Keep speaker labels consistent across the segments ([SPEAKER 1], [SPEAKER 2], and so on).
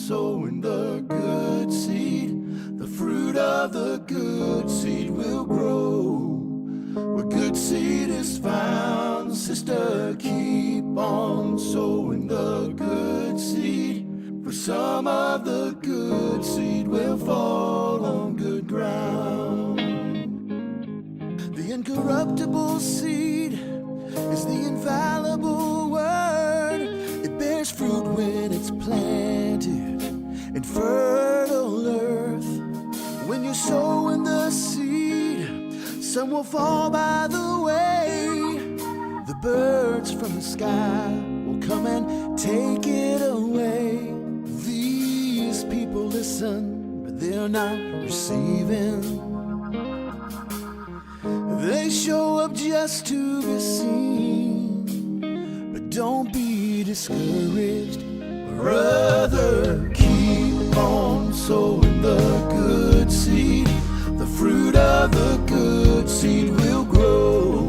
[SPEAKER 1] sowing the good seed. The fruit of the good seed will grow. Where good seed is found, sister, keep on sowing the good seed. For some of the good seed will fall on good ground. The incorruptible seed is the infallible word. It bears fruit when it's planted in fertile earth. When you're sowing the seed, some will fall by the way. The birds from the sky will come and take it away. These people listen, but they're not receiving. They show up just to be seen, but don't be discouraged, brother. Keep on sowing the good seed. The fruit of the good seed will grow.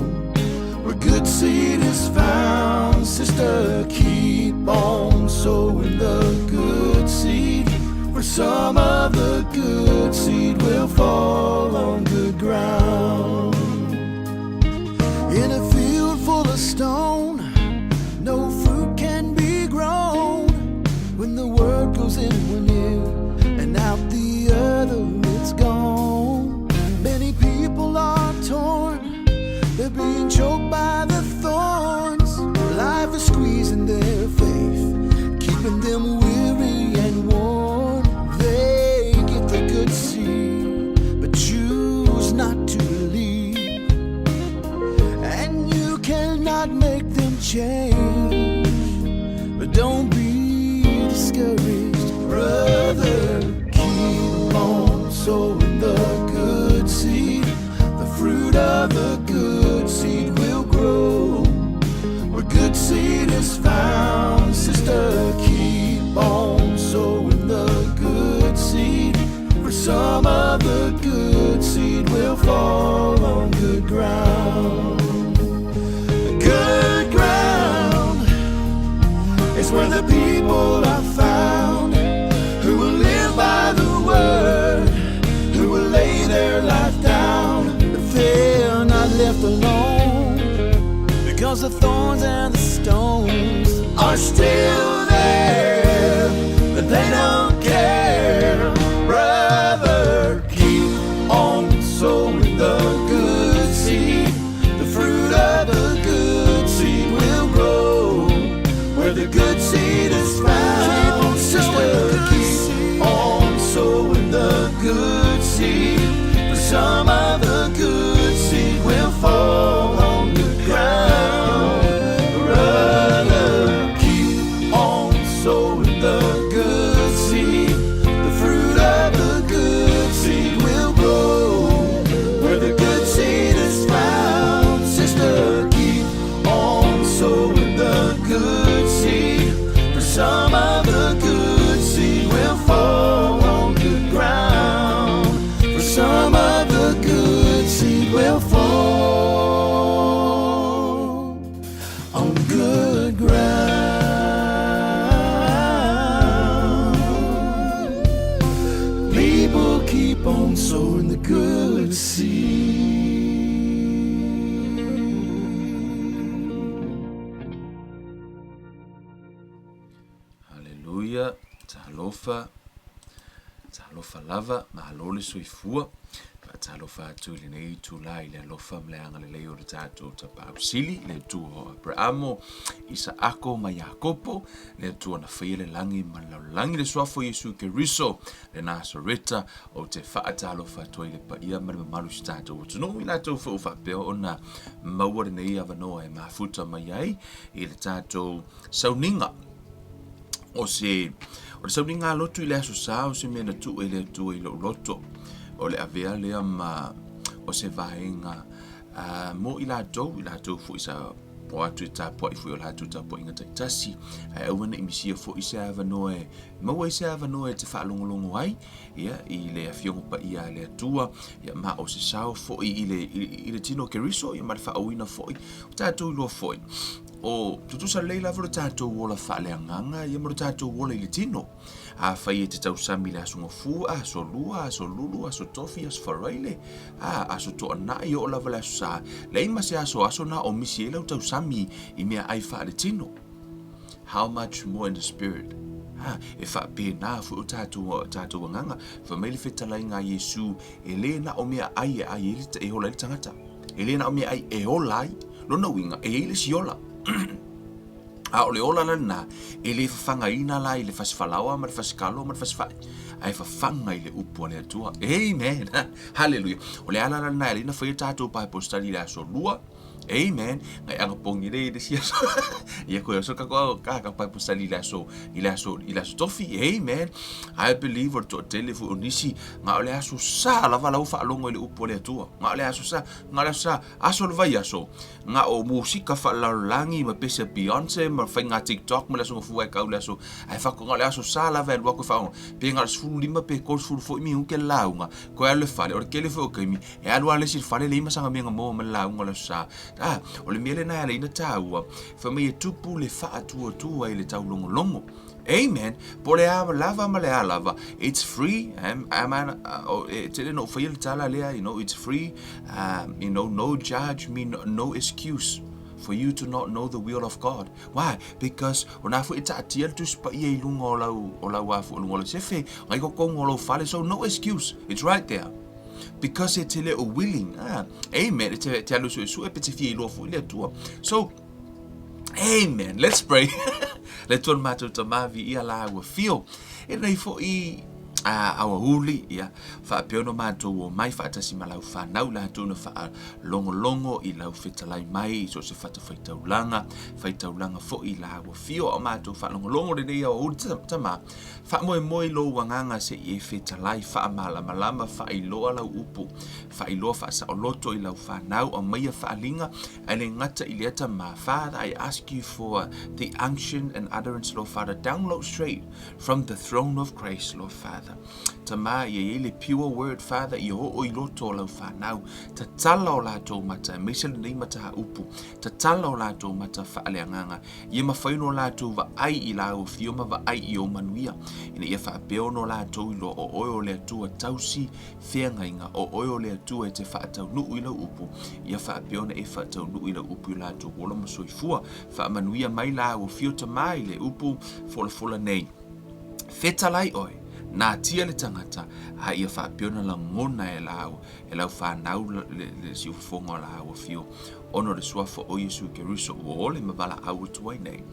[SPEAKER 1] Where good seed is found, sister, keep on sowing the good seed. For some of the good seed will fall on good ground. In a field full of stone, no fruit can be grown. When the word goes in one ear and out the other, it's gone. Many people are torn, they're being choked by the thorns. Life is squeezing their faith, keeping them weary and worn. They get the good seed, but choose not to believe. And you cannot make them change, but don't be discouraged, brother. Keep on sowing the good seed. The fruit of the good seed will grow. Where good seed is found, sister, keep on sowing the good seed. For some of the good seed will fall on good ground. Good ground is where the people are found, who will live by the word, who will lay their life down. But they're not left alone, because the thorns and the stones are still there, but they don't care. Brother, keep on sowing the good seed. The fruit of the good seed will grow. Where the good seed is found, sister, keep on sowing the good seed. For some of the good seed will fall on good ground. Brother, keep on sowing the good seed. The fruit of the good seed will grow. Where the good seed is found, sister, keep on sowing the good seed. For some of the good seed will fall on good ground. For some of the good seed will fall on good ground. People keep on sowing the good seed.
[SPEAKER 2] Haleluya, talofa lava, mahalole soifua, talofa atu ile nei tula ile alofa mleanga le leo le tato tapausili le tuo Abrahamo, Isaako ma Yakopo, le tuo na faile langi malaulangi le swafo Yesu Keriso, le Nasareta o te faatalofa to ile pa ia malu stato tuno ila to fa pe ona maua nei avanoa e mafuta mai ile tato sauninga o se sauninga lotu ile aso sa o se mena tu ile tu ile loto o le avea le ma o se vaenga mo ila do fu isa po atu ta po i fu la tu ta po inga tasi e wana imisia fo isa avanoe mo isa avanoe te fa longolongo ai ia ile afiongo pa ia le tua ia ma o se sao fo ile tino Keriso ia ma fa oina fo ta tu lo fo o tutusa leila volo tatou wola whaaleanganga, ia moro tatou wola ili tino. A whai e te tau sami le aso ngofu, aso lua, aso lulu, aso tofi, aso wharaile, aso toa na i o lava le aso sa. Leima se aso na o misi e lau tau sami I mea ai whaale tino. How much more in the spirit? E wha pe na fu o tātou nganga, wha meili whetalai ngā Yesu, e le na o mea ai e hola ili tangata. E le na o mea ai e hola ai, lona winga, e ili si hola. A o le ola lana, e le whawhanga ina la, I le whaswhalawa, ma le whaskalo, ma le whaswhai. Ai whawhanga I le upo le atua. Amen. Hallelujah. O le ala lana, e le na whai tātou pai postari le aso lua. Amen. Ngai anga pongi le sia so. Ia koe so ka pai postari le aso tofi. Amen. I believe or to telefu onisi nga ole aso sa lava lau fa longo le upo le atua. Nga ole aso sa aso le vai aso. Nga o musika fa langi ma pese Beyonce ma fa nga TikTok ma le so fu ai ka le aso. Ai fa ko nga le aso sa lava lo ko fa. Pe nga fu lima pe ko fu fo mi u ke launga. Ko ale fa le o ke le fo ke mi. E alwa le si fa le lima sanga mi nga mo ma launga le sa. O le miele na le ina taua, fa me tupu le faa tua I le tau longo. Amen. Po le lava ma le lava. It's free. Tele no fa ile tala lea, it's free. No judge, no excuse for you to not know the will of God. Why? Because when I fu ita atia tu spa I lunga o lau afu lunga sefe, ngai ko kongo fale, so no excuse. It's right there. Because it's a little willing. Amen. So, amen. Let's pray. Let's turn matter to mavi ia la wa feel. E nei fo I awa huli ia fa peono mato o mai fa tasi malau fa nau la tuna fa longo I lau fetalai mai so se fata faitaulanga fo I la wa feel o mato fa longo de ia o tama fa moi lo wanganga se I fetalai fa malama fa I lo ala upu fa I lo fa sa o loto I lau fa nau o mai fa linga ale ngata I leta ma. Father, I ask you for the unction and utterance, Lord Father, download straight from the throne of grace, Lord Father. Tama ye le pure word, Father, I ho I loto lau fa nau ta tala o lato mata mesel nei mata ha upu ta tala o lato mata fa aleanganga ye mawhaino lato va ai I lau fioma va ai I o manuia ina ia fa peono lato I lo o oio le atua tausi whianga inga o oio le atua te fa atau nuu I lau upu ia fa peona e fa atau nuu I lau upu I lato wola masoifua fa manuia mai lau fio tamai le upu fola nei fetalai oi na tia le tangata a ia fa piona la ngona e lau fa nau le si fonga la o fio ono le suafo o Yesu Keriso o le mavala au tuai nei.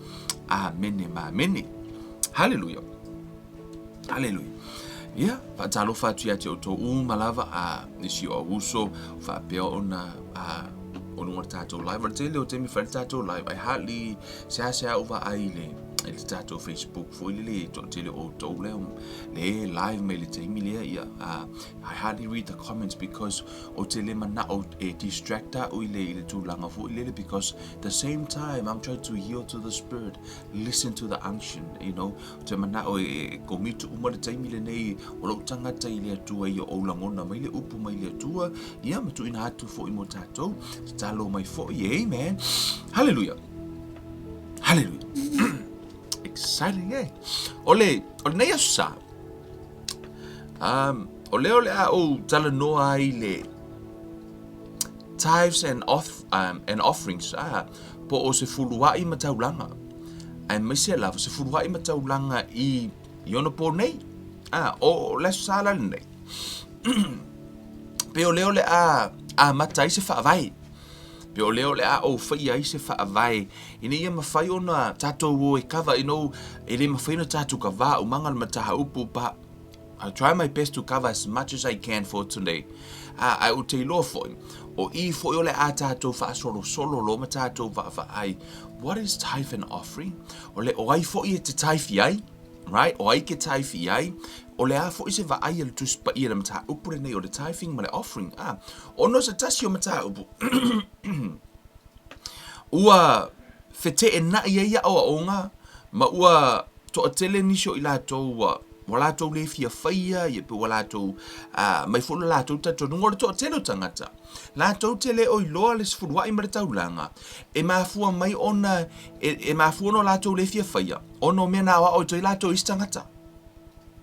[SPEAKER 2] Amen. Hallelujah. Ia fa talo fa tia te to malava a nisi o uso fa peona ono tato live tele o temi fa tato live I hardly se over ai le tato Facebook fo le to tele o to le live me le temi le ia I hardly read the comments because o tele mana o distracta o le tu langa fo le because the same time I'm trying to yield to the spirit, listen to the unction, te mana o komito uma le temi le nei o lo tangata ile tua I o langona mai le upu mai le tua ia matu ina atu fo I mo tato talo mai fo amen. Hallelujah. Exciting, eh? Ole nei asa. Ole a o tala noa I le tithes and offerings po o se fuluai mataulanga. Ai mese lava se fuluai mataulanga I ono po nei. O le sala nei. Pe ole a matai se whaavai. Pe o leo le a o whai ai se whaavai. Ina ia mawhai ona tātou o e kawa e le mawhai ona tātou ka wā umanga ma taha upu pa. I'll try my best to cover as much as I can for today. I will tell you for him. O I fo ole a tātou wha solo lo ma tātou wha ai. What is tithe and offering? O ai fo I te tithe ai. Right? O ai ke tithe ai. O le a fo I se va ai le tuspa I le mata upu nei o le tithing ma le offering. Ono se tasi o mata upu. Ua fete e na ia o onga ma ua to atele nisho I la to wala tau le fia faia ye pe wala tau mai fulu la tau ta tonu ngor to telo tangata la tau tele o loa le sfurwa I martaulanga e mafua mai ona e mafua no la tau le fia faia ono mena wa o to la tau istangata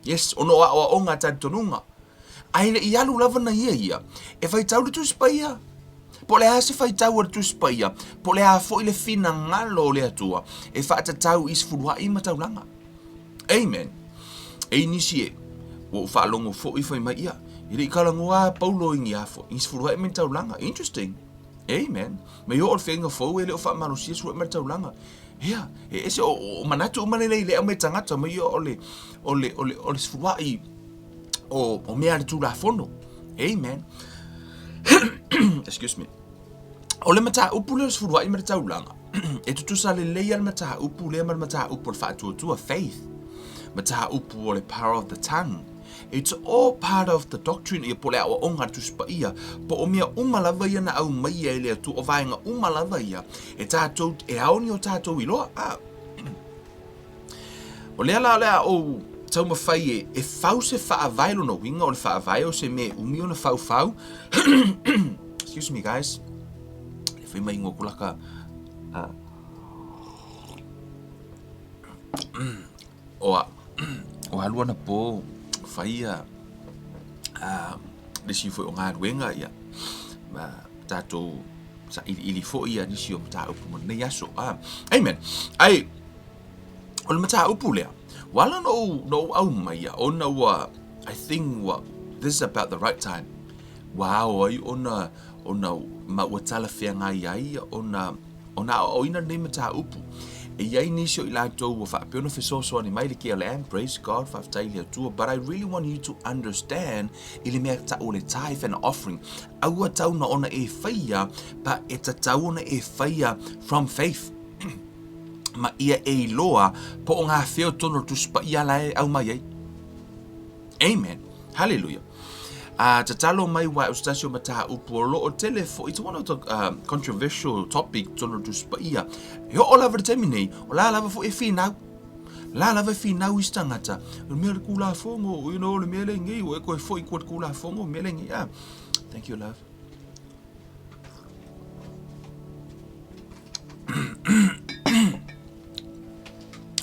[SPEAKER 2] yes ono wa o nga ta tonunga ai le ialu lava na ia e fai tau le tu spaia po le hase fai tau le tu spaia po le ha fo ile fina ngalo le atua e fa ta tau isfurwa I martaulanga amen e nisi e o whaalongo fo I whai mai ia. I rei kalangoa paulo ingi afo. Insi furu hae men taulanga. Interesting. Amen. Me o whenga fo e leo wha manusia suru men taulanga. Hea. E ese o manatu umanelei lea me tangata. Me o ole sifuru hae o mea le tūra fono. Amen. Excuse me. O le mata upu leo sifuru hae me taulanga. E tutusa le leia le mata upu lea mata upu le whaatua faith. Mataha upu o le power of the tongue. It's all part of the doctrine I pole o onga tuspa ia. Po o mea umalava ia na au mai e lea tu o vaenga umalava ia. E tātou, e aoni o tātou iloa. O lea lea o tau mawhai e whau se whaavai lo no winga o le whaavai o se me umi o na whau. Excuse me guys. Le whai mai ingo kulaka. O halua na po whaia nisi foi o ngā ruenga ia tātou sa ili fo ia nisi o mata upu mo nei aso amen ai o le mata upu lea wala no au mai ia ona wa I think this is about the right time wow ai ona ma watala fea ngai ai ona oina nei mata upu e iai nisi o I lātou wa whaapiono whesoso ani mai le KLM, praise God, whaaftaili atua, but I really want you to understand I le mea ta o le tithe and offering. Aua tau na ona e whaia, pa e ta tau ona e whaia from faith. Ma ia e loa, po o ngā wheo tono tuspa ia lai au mai ei. Amen. Hallelujah. Te talo mai wa ustasio mataha upu o lo o telefo. It's one of the controversial topic tono tu spaia. He o lava terminei, o la lava fo e finau. La lava finau istangata. O mea le kula fongo, you know, le mea le ngi, o e koe fo I kuat kula fongo, mea le ngi. Thank you, love.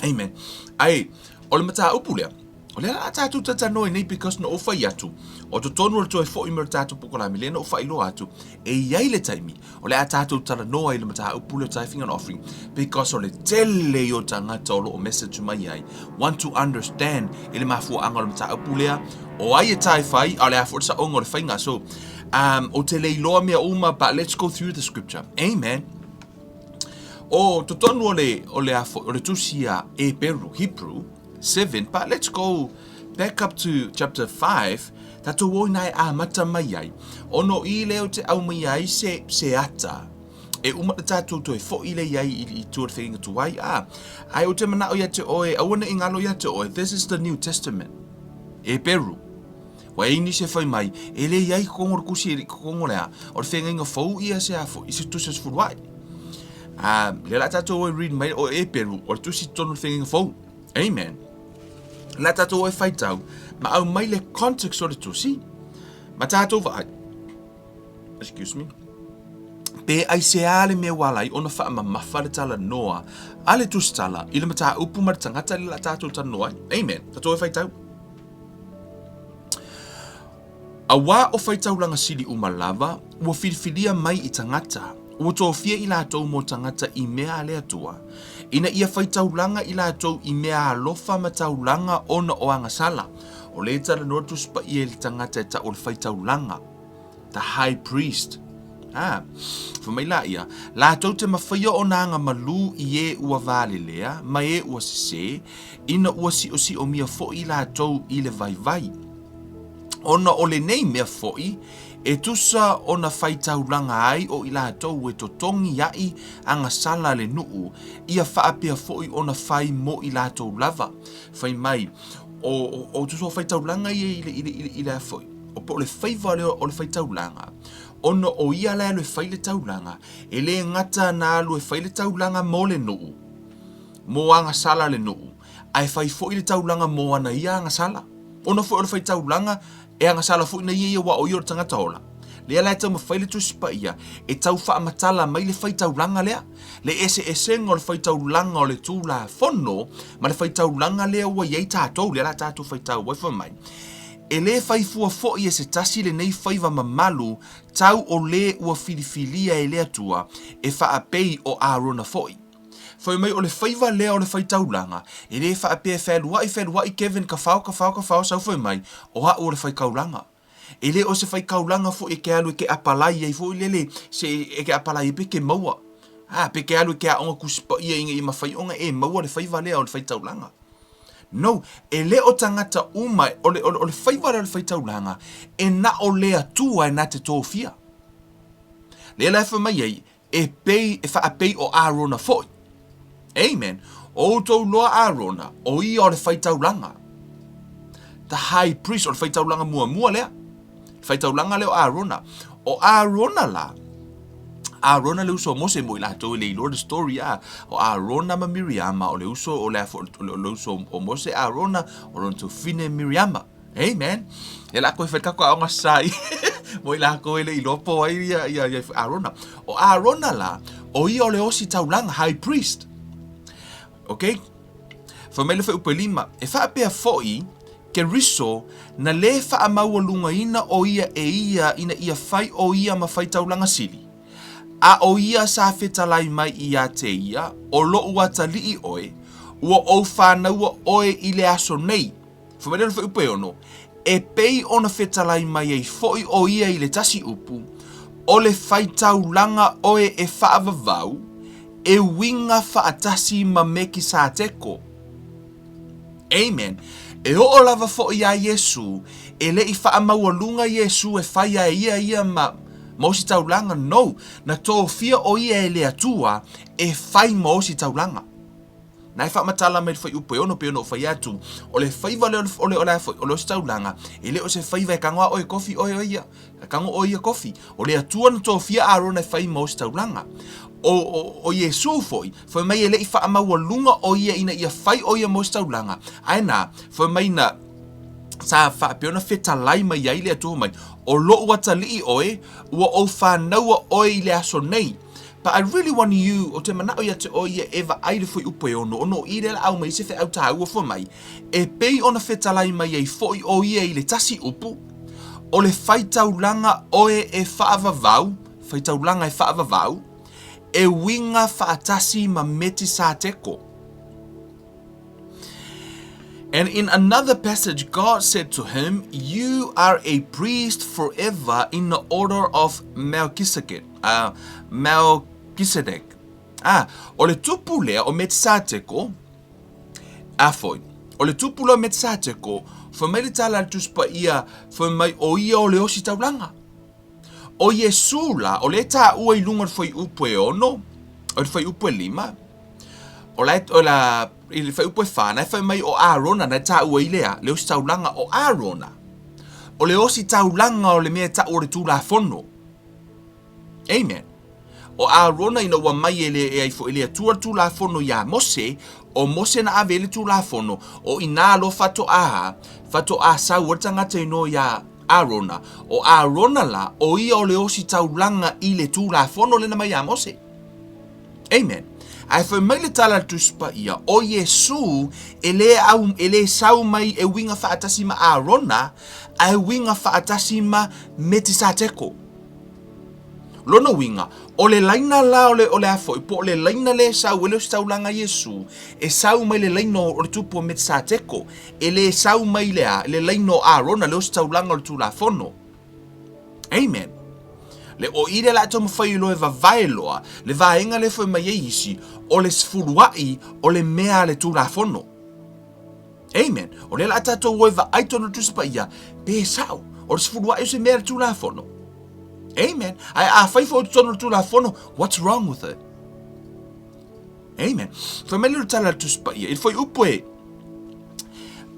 [SPEAKER 2] Amen. Ai, o le mataha upu lea. O le la tātou tata noi nei because no ofa I atu. O to tonu le toi fo I mera tātou pukola mi lena ofa ilo atu. E iai le taimi. O le a tātou tala noa I le mataha upu le tithing and offering. Because o le tele o tangata o lo o message mai ai. Want to understand I le mafua anga o le mataha upu lea. O ai e tai fai, a le a forza ongo le whainga. So, o te le iloa mea uma, but let's go through the scripture. Amen. O to tonu o le tusia e peru, Hebrew, 7, but let's go back up to chapter 5. Tato o nai a mata mai ai. Ono I leo te au mai ai se ata. E umata tato to e fo I le ai I tuar whenga tuai. Ai o te mana o ia te oe, awana ingalo ia te oe. This is the New Testament. E peru. Wa ini se fai mai. E le iai kongor kusi e kongor lea. O le whenga inga fau ia se afo. I se tusas furuai. Le la tato oe read mai o e peru. O le tusi tono whenga inga fau. Amen. La tato e whai tau, ma au mai le context o le tusi. Ma tato vai. Excuse me. Pe ai se ale me walai ona wha ma mawha le tala noa. Ale tustala, I le mata upu ma tangata le la tato tala noa. Amen. Tato e whai tau. A wā o whai tau langa sili umalava, ua whiriwhiria mai I tangata. Ua tō fia I lātou mo tangata I mea ale atua. Ina ia whai taulanga I lātou I mea alofa ma taulanga ona o angasala. O le tala notus pa I le tangata e ta o le whai taulanga. The high priest. Whamai ia. Lātou te mawhaia o nanga malu I e ua vale lea, ma e ua sese, ina ua si o mia fo I lātou I le vai vai. Ona o le nei mea foi, e tusa ona whai taulanga ai o I lātou e totongi ai anga sala le nuu, ia whaapea foi ona whai mo I lātou lava. Whai mai, o tusa o whai taulanga I le foi. O po le whai vale o le whai taulanga. Ona o ia le whai le taulanga, e le ngata na alu e whai le taulanga mo le nuu. Mo anga sala le nuu. ai fai fo i le taulanga mo ana ia ngasala. Ona fo le fai taulanga e ngasala fo na ia wa o yo tangata ola. Le ala tau mawhai le tusi pa ia, e tau wha amatala mai le whai taulanga lea. Le ese ngol whai taulanga o le tūla whono, ma le whai taulanga lea ua iei tātou, le ala tātou whai tau waifa mai. E le whai fua fo i e se tasi le nei whaiva mamalu, tau o le ua filifilia e lea tua, e wha apei o Arona foi. Foi mai o le whaiva lea o le whai taulanga, e le wha apea whelua i Kevin ka whao sau foi mai, o ha o le whai kaulanga. E le o se whai kaulanga fo e ke alu e ke apalai ei fo i lele se e ke apalai e peke maua. Peke alu e ke a onga kusipa ia inga i mawhai onga e maua le whai valea o le whai taulanga. No, e le o tangata umai o le whai valea o le whai taulanga e na o lea tua e na te tōwhia. Le la e mai ei e wha apei o Arona foi. Amen. O tau loa Arona o ia o le whai taulanga. The high priest o le whai taulanga mua lea. Whai taulanga leo Arona. O Arona la. Arona le uso Mose mo i lato le ilo the story o Arona ma Miriama o le uso o le uso o Mose Arona o ron to fine Miriama. Amen. E la koe whaikako a onga sai. Mo i la koe le ilo po ai ia Arona. O Arona la o ia o le osi taulanga high priest. Okay? Whamele wha upelima. E wha apea foi ke riso na le wha maua lunga ina o ia e ia ina ia whai o ia ma whai taulanga sili. A o ia sa whetalai mai i a te ia, o lo ua talii oe, ua o whānaua oe i le aso nei. Whamerera wha upe ono, e pei ona whetalai mai ei foi o ia i le tasi upu, o le whai taulanga oe e whaavavau, e winga whaatasi ma Melchizedek. Amen. E o lava fo ia Yesu, e le i whaamaua lunga Yesu e whaia e ia ma Mosi taulanga, no. Na tō fia o ia e lea tua, e whai mosi taulanga. Nai wha matala me whai upe ono pe ono whai atu, o le whaiva o le osi taulanga, e le o se whaiva e kangoa oe kofi oe oia, e kangoa oia kofi, o lea tua na tō fia Arona e whai mosi taulanga. O Yesu foi mai e le i wha amaua lunga o ia ina ia whai oia mosi taulanga. Aina, foi mai na sa wha peona whetalai mai ai lea tuho mai, o lo ua talii oe, ua o whānaua oe i le aso nei. But I really want you, o te manao ia te oia ewa aile fui upe ono i le au mai se whe au taha ua fo mai, e pei ona whetalai mai ei foi o ia i le tasi upu, o le whaitaulanga oe e whaavavau, whaitaulanga e whaavavau, e winga whaatasi ma Melchizedek. And in another passage, God said to him, "You are a priest forever in the order of Melchizedek." Melchizedek. O le tupu lea o Melchizedek, foi. O le tupu lea o Melchizedek, foi mai le tala tuspa ia, foi mai o ia o le osi taulanga. O Yesu la, o le ta ua i lunga foi upe ono, o le foi upe lima, o la il fai upo whana, e fai mai o Arona na ta ua ilea, le osi taulanga o Arona. O le osi taulanga o le mea ta ore tūla whono. Amen. O Arona ina ua mai ele e aifo ele tūla whono ia Mose, o Mose na ave ele tūla whono, o ina lo fato a sau watangata ino ia Arona. O Arona la, o ia o le osi taulanga i le tūla whono le na mai ia Mose. Amen. Ai foi mai le tala tuspa ia o Yesu ele sau mai e winga whaatasi ma Arona ai winga whaatasi ma Melchizedek. Lona winga o le laina la o le afo po le laina le sau ele saulanga Yesu e sau mai le laino o le tupu Melchizedek ele sau mai le laino Arona le saulanga o le tula fono. Amen. Le o ire la to mawhai loe vavaeloa, le vaenga le foi mai eisi, o le sfuruai, o le mea le tūra whono. Amen. O le la tato ue va aitono tusipa ia, pe sao, o le sfuruai o se mea le tūra whono. Amen. Ai a whaifo o tono le tūra whono, what's wrong with it? Amen. Foi mai le tala tusipa ia, il foi upoe,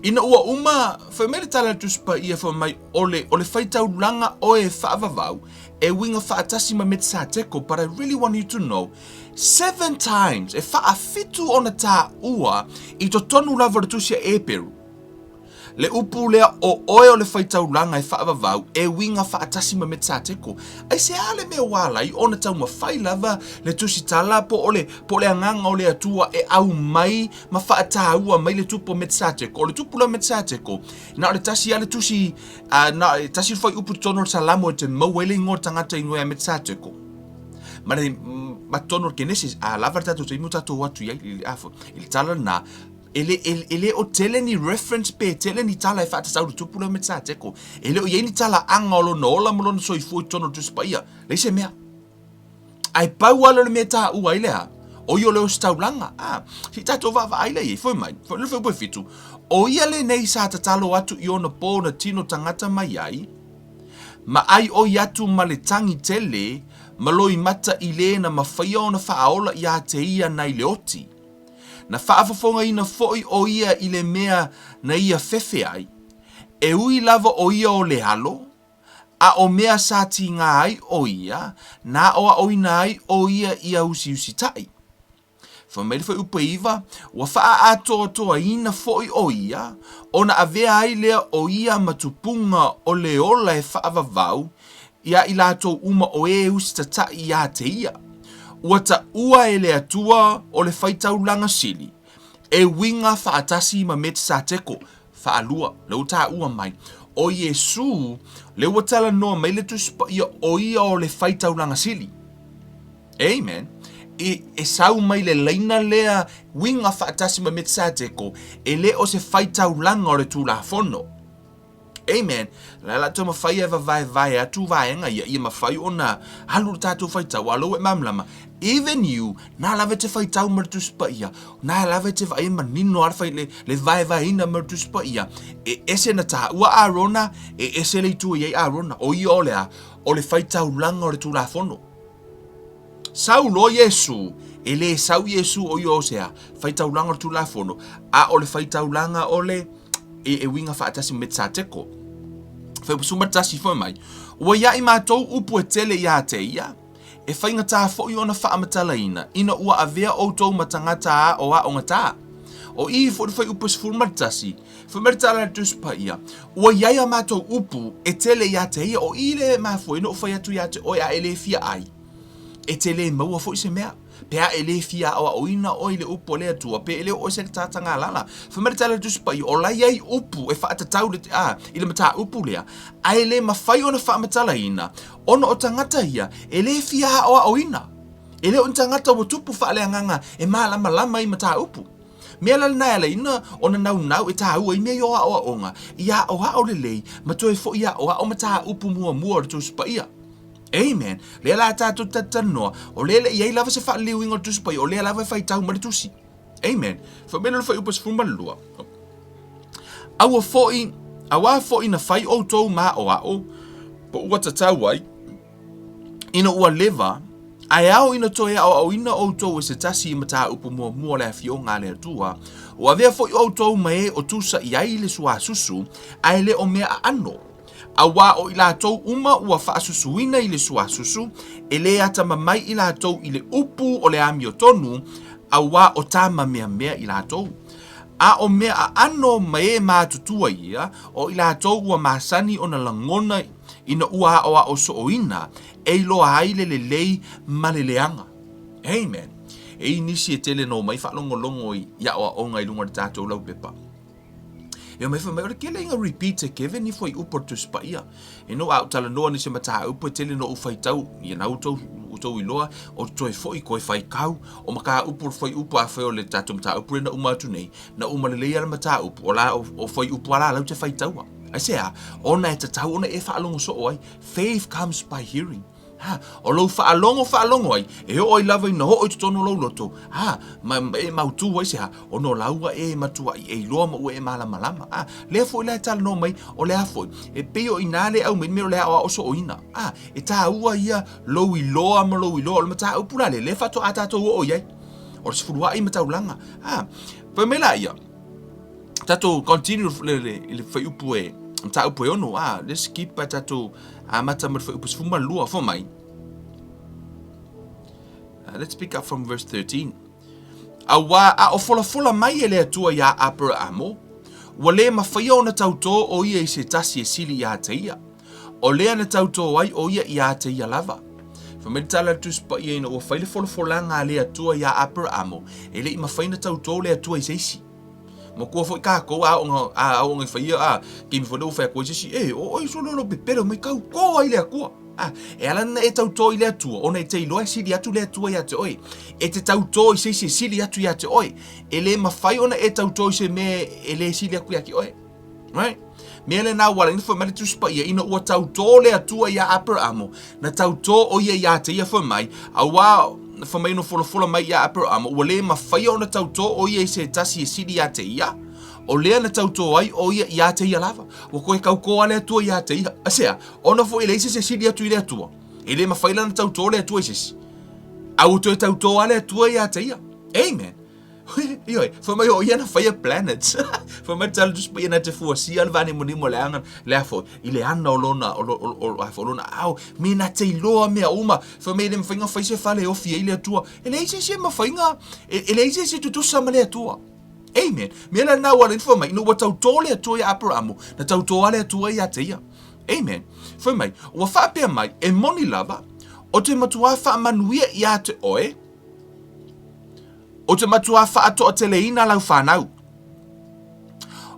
[SPEAKER 2] Ina ua uma, whamere tala tuspa ia whamai ole whaitau langa oe whaavavau, e winga whaatasi ma Melchizedek, but I really want you to know, 7 times, e whaafitu ona tā ua, I to tonu lava ratusia e peru. Le upu lea o oe o le whaitau langa e whaavavau, e winga whaatasi ma Melchizedek. Ai se ale mea wala I ona tau ma whai lava, le tusi tala po ole anganga o le atua e au mai, ma whaata ua mai le tupo Melchizedek, o le tupu la Melchizedek. Na ole tasi ale tusi, na tasi whai upu tono salamo e te mauele ngō tangata ingoe a Melchizedek. Ma tono Genesis, lava tato te imu tato watu ia, ili tala na, ele o tele ni reference pe tele ni tala e fata sau tupu la Melchizedek. Ele o yeni tala angolo no ola molona so I foi tono tu spaia. Le se mea. Ai pau ala le mea ta ua ile ha. O yo le o staulanga. Si tato vava aile ye foi mai. Foi le foi fitu. O ia le nei sa tatalo atu I ona po na tino tangata mai ai. Ma ai o yatu ma le tangi tele ma loi mata I le na mawhaia ona whaaola ia te ia nai le oti. Na whaafafonga ina foi o ia I le mea na ia fefe ai. E ui lava o ia o le halo, a o mea sati ngā ai o ia, na oa oina ai o ia ia usi tai. Whamere whai upa iwa, wa wha atoa ina foi o ia, ona avea ai lea o ia matupunga o le ola e whaavavau, ia I lato uma o e usi tatai ia te ia. Ua ta ua e le atua o le whaitau langa sili. E winga whaatasi ma Melchizedek, whaalua, leo ta ua mai. O Yesu, le ua tala noa mai le tuspa ia o ia o le whaitau langa sili. Amen. E sau mai le leina lea winga whaatasi ma Melchizedek, e le o se whaitau langa o le tūla whono. Amen. La toma fai eva vai atu vaenga ia mawhai ona halu tātou whaitau alo e mamlama. Even you, na lave te whaitau martuspa ia, na lave te vai manino arwhai le vai ina martuspa ia. E ese na taha ua arona, e ese le tua iei arona, o I olea, o le whaitau langa o le tūla whono. Sau lo Yesu, e le sau Yesu o I osea, whaitau langa o le tūla whono, a o le whaitau langa o le e winga whaatasi Melchizedek. Whai sumatasi whai mai. Ua ia I mātou upu e tele ia te ia. E whainga tā fo I ona whaamatala ina ua avea o tau matangata a o a o ngata. O I fo whai upu se fulmatasi. Whameritala tuspa ia. Ua ia mātou upu e tele ia te ia o I le mafo ino whai atu ia te oia ele fia ai. E tele maua fo I se mea. Pea ele fia o oina o ile upu le atua pe ele o se tatanga lala whameritala tuspa I o lai ai upu e whaatatau le te ile mata upu lea ai le mawhai ona whaamatala ina ona o tangata ia ele fia o oina ele o tangata o tupu whaaleanganga e malama I mata upu mea lal nai ala ina ona nau e tā ua I mea o a onga ia o a o le lei matoe fo ia o a o mata upu mua le tuspa ia. Amen. Le la tātou tatanoa. O le iei lava se whaaliu ingo tusipai. O le lava whaitau maritusi. Amen. Whamena whai upas fumalua. Awa foi na whai o tau ma o ao. Po ua tatau ai. Ina ua leva. Ai au ina toe au ina o tau e se tasi I mata upu mua le afio ngā le atua. O avea foi o tau mai o tusa I ai le sua susu. Ai le o mea ano. Awa o ila tau uma ua whaasusuina I le suasusu, e le ata mamai ila tau I le upu o le ami o tonu, awa o tama mea ila tau. A o mea a ano mae mātutua ia, o ila tau ua masani o na langona ina ua o sooina, e loa haile le lei maleleanga. Amen. E nisi e tele no mai whalongolongo ia o onga I lunga de tātou lau pepa. E mai whamai ora ke leinga repeat e kewe ni fwai upo tuspa ia. E no au tala noa ni se mataha upo e tele no uwhaitau. Ia na utau iloa o toi fwoi koe whai kau. O maka upo fwai upo a whai o le tatu mataha upo na umatu nei. Na umalelei ala mataha upo. O la o fwai upo ala lau te whaitaua. Ai sea, ona e tatau ona e whaalongo so ai. Faith comes by hearing. O lau whaalongo ai, e o I lava ina ho o tutono lau loto. E mautu ai se o no laua e matua I e loa ma ua e malama. Lea fo I lea tala no mai, o lea fo. E peo ina le au mene lea o so oina. E tā ua ia lou I loa ma lou I loa, o le mata au purale, le fato a tato o iai. O le sifurua I matau langa. Pa mela ia, Tato continue le fai upu e ta upu e ono let's skip tato mata mo fai upu fuma lua for mai. Let's pick up from verse 13. Awa o fola mai ele atua ya Abrahamo. Wale mawhai o na tauto o ia I se tasi e sili ia te ia. O lea na tauto ai o ia te ia lava. Whameritala tus pa ia ina o whaile fola ngā lea atua ya Abrahamo. Ele I mawhai na tauto lea atua I seisi. Mo kua foi ka ko a o ngai whaia ke mi whanau whaia koe seisi. O I solo lo pepero mai kau ko ai lea kua. E ala na e tauto I lea atua. Ona e te iloa sili atu lea atua ia te oi. E te tauto I seisi sili atu ia te oi. Ele mawhai ona e tauto I se me ele sili aku ia ki oi. Right? Mele na wala ni foi tu spa ia ina o tauto le atua ia Abrahamo na tauto o ia te ia foi mai awa foi mai no fola mai ia Abrahamo o le mawhai ona tauto o ia se tasi e sili ia te ia o le na tauto ai o ia te ia lava o koe kau ale atua ia te ia asea ona foi le se sili atu ile atua ele mawhai na tauto le atua se au to tauto ale atua ia te ia amen. Ioi, foi mai o ia na whaia planets. Foi mai tala dus pa ia na te fuasia al vani moni mo leangan lea foi. I le ana o lona au me na te iloa mea uma. Foi mai le mwhainga whaise whale ofi e le atua. Ele eise se mawhainga. Ele eise se tutusa ma le atua. Amen. Mea la na wala foi mai ino wa tauto le atua ia Abrahamo. Na tauto ale atua ia te ia. Amen. Foi mai. Wa whapea mai e moni lava. O te matua wha manuia ia te oe. O te matua wha to te leina lau whanau.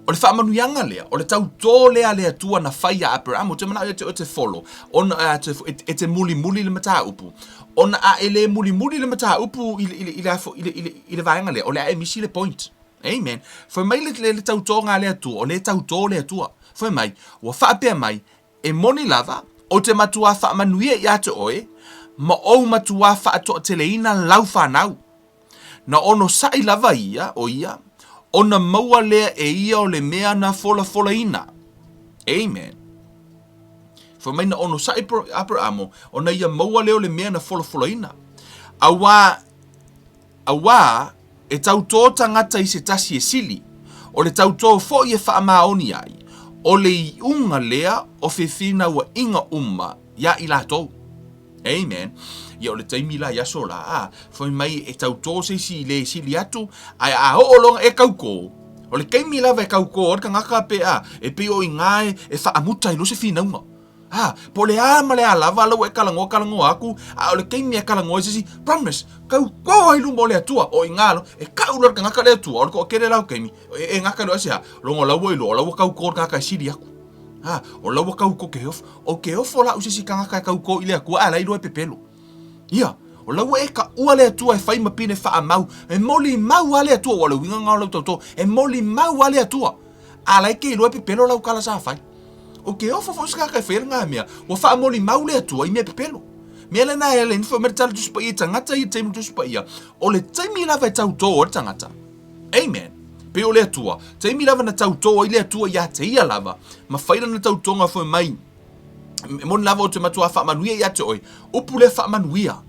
[SPEAKER 2] O le wha manuianga lea, o le tauto lea lea tua na whaia Abraham, o te mana o te follow, e te muli le mata upu. Ona a ele muli le mata upu i le vaenga lea, o le a emisi le point. Amen. Foi mai le tauto ngā lea tua, o le tauto lea tua. Foi mai, wa whaapea mai, e moni lava, o te matua wha manuia ia te oe, ma o matua wha to te leina lau whanau. Na ono sai lava ia, o ia, ona maua lea e ia o le mea na fola ina. Amen. Fa mai na ono sai Abrahamo, ona ia maua lea o le mea na fola ina. Awa, e tauto tangata I se tasi e sili, o le tauto fo ia wha maoni ai, o le I unga lea o fefina wa inga umma, ia I latou. Amen. Ia o le taimi la ia sola foi mai e tauto se si le sili atu ai o longa e kauko o le kaimi lava e kauko o ka ngaka pe e pe o ingae e fa amuta I lo se finaunga po le ama le lava lo e kalango aku o le kaimi e kalango se si promise kauko ai lu mo le atua o ingalo e kaulo ka ngaka le atua o ko kere la kaimi e ngaka lo se longo la wo lo kauko ka ka sili aku o la kauko ke of la u se si ka ngaka kauko ile aku ala I lo e pepelo. Ia, o lau e ka ua lea tua e whai mapine wha mau, e moli mau a lea tua, wala winga ngā lau tauto, e moli mau a lea tua. A lai ke ilua pepelo lau kala sa whai. O ke ofa foska kai whaira ngā mea, wa wha moli mau lea tua I mea pepelo. Mea le nā e le nifa mera tala tuspa ia tangata I teimu tuspa ia, o le taimi lava e tauto o tangata. Amen. Pe o lea tua, taimi lava na tauto I lea tua ia te ia lava, ma whaira na tautonga fwe mai, mon lava o te matua wha manuia ia te oi. Upu le wha manuia.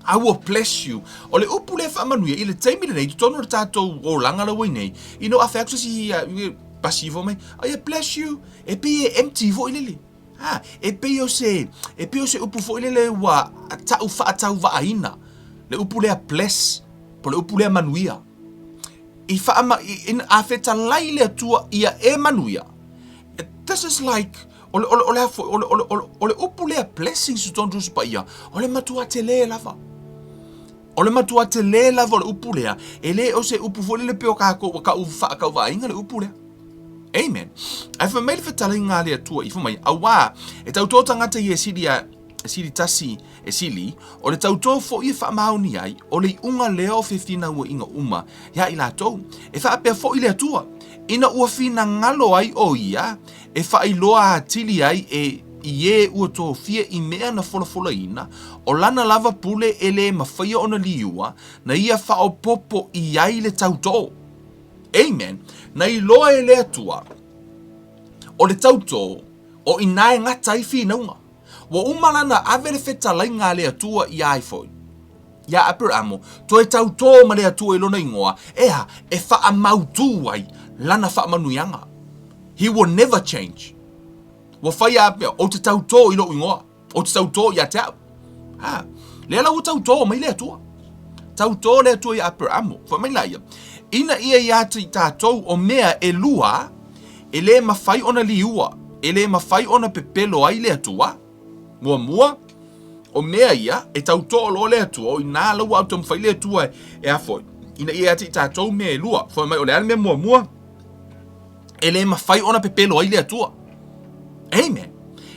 [SPEAKER 2] I will bless you. O le upu le wha manuia. I le taimi nei, tu tono le tātou o langa la wai nei. I no a whaaksa si pasivo mai. I bless you. E pe e empty vo i lele. E pe o se upu vo i lele wa tau wha tau wa aina. Le upu le a bless. Po le upu le a manuia. I wha a wheta lai le atua ia e manuia. This is like ole upu lea blessings tu tontu spa ia. Ole matua te le lava. Ole matua te le lava ole upu lea. Ele o se upu fo le peo ka wa inga le upu lea. Amen. Ai fa mai fa tala inga le tua I fa mai awa e tau to tangata I sili tasi e sili o le tau to fo I fa mauni ai o le unga lea o fefina ua inga uma ya I latou e fa pe fo I le tua ina ua fina ngalo ai o ia e fa iloa atili ai e ie ua to fia I mea na fola ina o lana lava pule ele mawhaia ona liua na ia fa o popo I ai le tauto. Amen. Na iloa e le atua o le tauto o inae ngata I finaunga wa umalana avele fetalai ngā le atua I ai foi. ia Abramo, to e tau tō ma le atua ilona ingoa, ea, e wha mautu ai, lana wha manuianga. He will never change. Wa whai a pia, o te tau tō ilo ingoa, o te tau tō ia te au. Lea lau tau tō mai le atua. Tau tō le atua i Abramo, wha mai laia. Ina ia ia te tātou o mea e lua, e le mawhai ona liua, e le mawhai ona pepelo ai le atua, mua, o mea ia, e tau tō lo le atua, o i nā lau au tam whai le atua e afoi. Ina ia te tātou mea e lua, wha mai o le ane mea mua, e le mawhai ona pepelo ai le atua. Amen.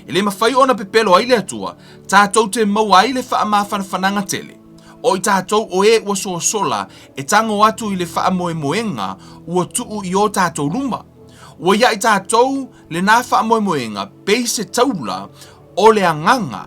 [SPEAKER 2] E le mawhai ona pepelo ai le atua, tātou te mau ai le wha mawhanawhananga tele. O i tātou o e ua sola, e tango atu i le wha moenga, ua tuu i o tātou luma. Ua ia i tātou le nā wha moenga, pei se taula o le anganga,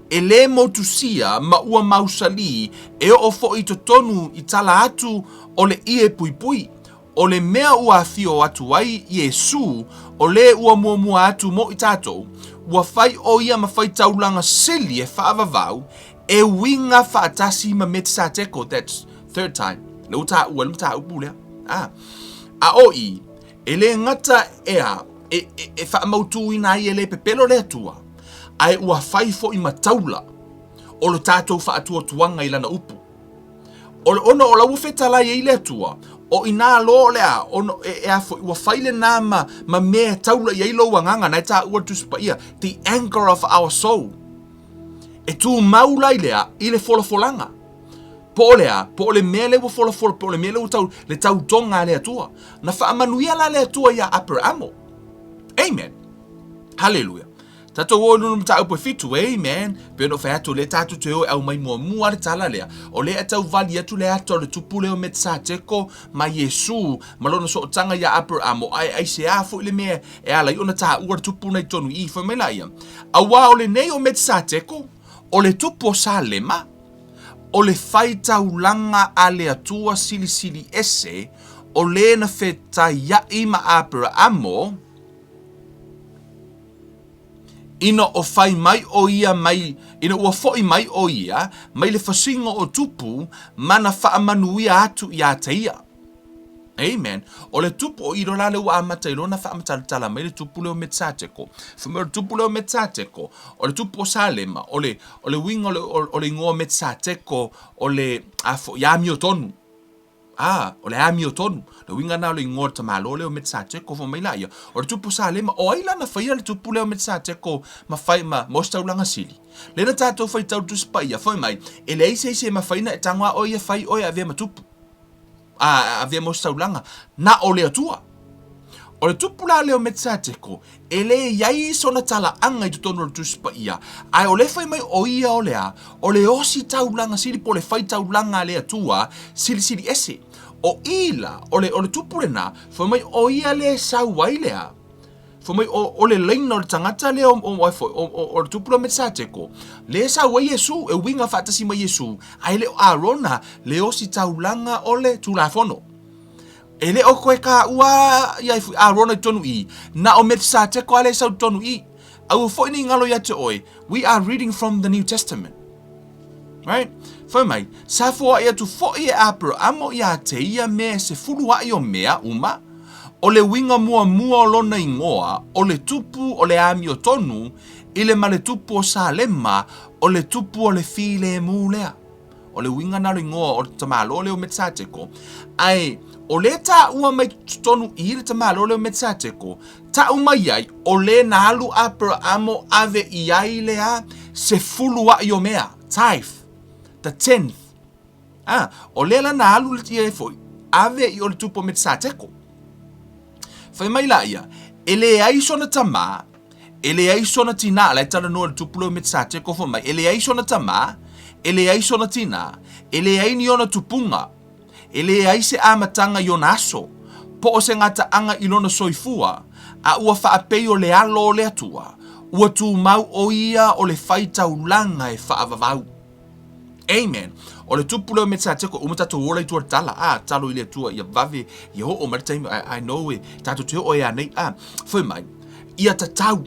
[SPEAKER 2] e le motusia ma ua mausali, e o fo i totonu i tala atu o le ie pui pui. O le mea ua fio atu ai Yesu, o le ua mua atu mo i tātou, ua fai o ia ma fai taulanga sili e whaavavau, e winga whaatasi ma Melchizedek, that's third time. Le uta ua le mta upu lea. A oi, e le ngata ea, e whaamautu ina i e le pepelo le atua, ai ua fai fo i mataula, o le tātou whaatua tuanga i lana upu. O le ono o la ufetala i le atua, o ina lo lea, ono e afo, ua fai le nā ma mea taula i eilo wanganga, nai tā ua tuspa ia, the anchor of our soul. E tu maula i lea, i le folafolanga. Po le mea le ua folafola, po le mea le tau tonga le atua. Na whaamanuia la le atua ia Abramo. Amen. Hallelujah. Tato o nunu mta upo fitu, amen. Peno whai atu le tatu te o au mai mua le tala lea. O le atau vali atu le atu le tupu leo Melchizedek ma Yesu. Malona so tanga ia Abramo. Ai se afu ile mea e ala i ona taha ua tupu nei tonu i wha mela ia. Awa o le nei o Melchizedek, o le tupu o Salema, o le whai taulanga a le atua sili ese, o le na wheta iai ma Abramo, ina o fai mai o ia mai, ina ua foi mai o ia, mai le fasinga o tupu, mana whaamanuia atu i a teia. Amen. O le tupu o iro la le ua amata ilona whaamataltala mai le tupu leo Melchizedek. Fumero le tupu leo Melchizedek, o le tupu o Salema, o le winga o le ingoa Melchizedek, o le afo iami o tonu. O le ami o tonu. Le winga na o le ingoa tamalo leo Melchizedek, fo mai laia. O le tupu Salema, o aila na whaia le tupu leo Melchizedek, ma whai ma mostaulanga sili. Le na tātou whai tau tuspa ia, fo mai, e le eise ma whaina e tangwa o ia whai o ia avea matupu. Avea mostaulanga, na o le atua. O le tupu la leo Melchizedek, e le iai sona tala anga i tutonu le tuspa ia. Ai o le whai mai o ia o lea, o le osi taulanga sili po le whai taulanga le atua, sili ese. O ila, o le tupu le na, whai mai o ia le sauai lea. Whai mai o le leina o le tangata lea o le tupu le Melchizedek, le sauai Yesu, e winga whaatasi mai Yesu, ai le Arona, le osi taulanga o le tulafono. E le o koe ka ua iai fu Arona tonu i, na o Melchizedek ale sau tonu i. Au fo ini ngalo ia te oe, we are reading from the New Testament. Right? Whai mai, sa fua ia tu fo i Abramo ia te ia mea se fulua i o mea uma, o le winga mua o lona ingoa, o le tupu o le ami o tonu, i le ma le tupu o Salema, o le tupu o le file e mulea. O le winga na le ingoa o le tamalo leo Melchizedek, ai, o le ta ua mai tonu i le tamalo leo Melchizedek, ta umai ai, o le nalu Abramo ave iai lea, se fulua i o mea, tithe. The 10th. O le la nalu le tia e foi, ave i o le tupu o Melchizedek. Whai mai la ia, e le ai sona tama, e le ai sona tina, la tala no le tupu leo Melchizedek, whai mai, e le ai sona tama, e le ai sona tina, e le ai ni ona tupunga, e le ai se amatanga i ona aso, po o se ngata anga i lona soifua, a ua whaapei o le alo o le atua, ua tu mau o ia o le whai taulanga e whaavavau. Amen. O le tupu leo Melchizedek, umatato wola i tua tala, talo i le atua, ia vave, ia ho o maritaimi, I know e, tato te o e anei, whai mai, ia tatau,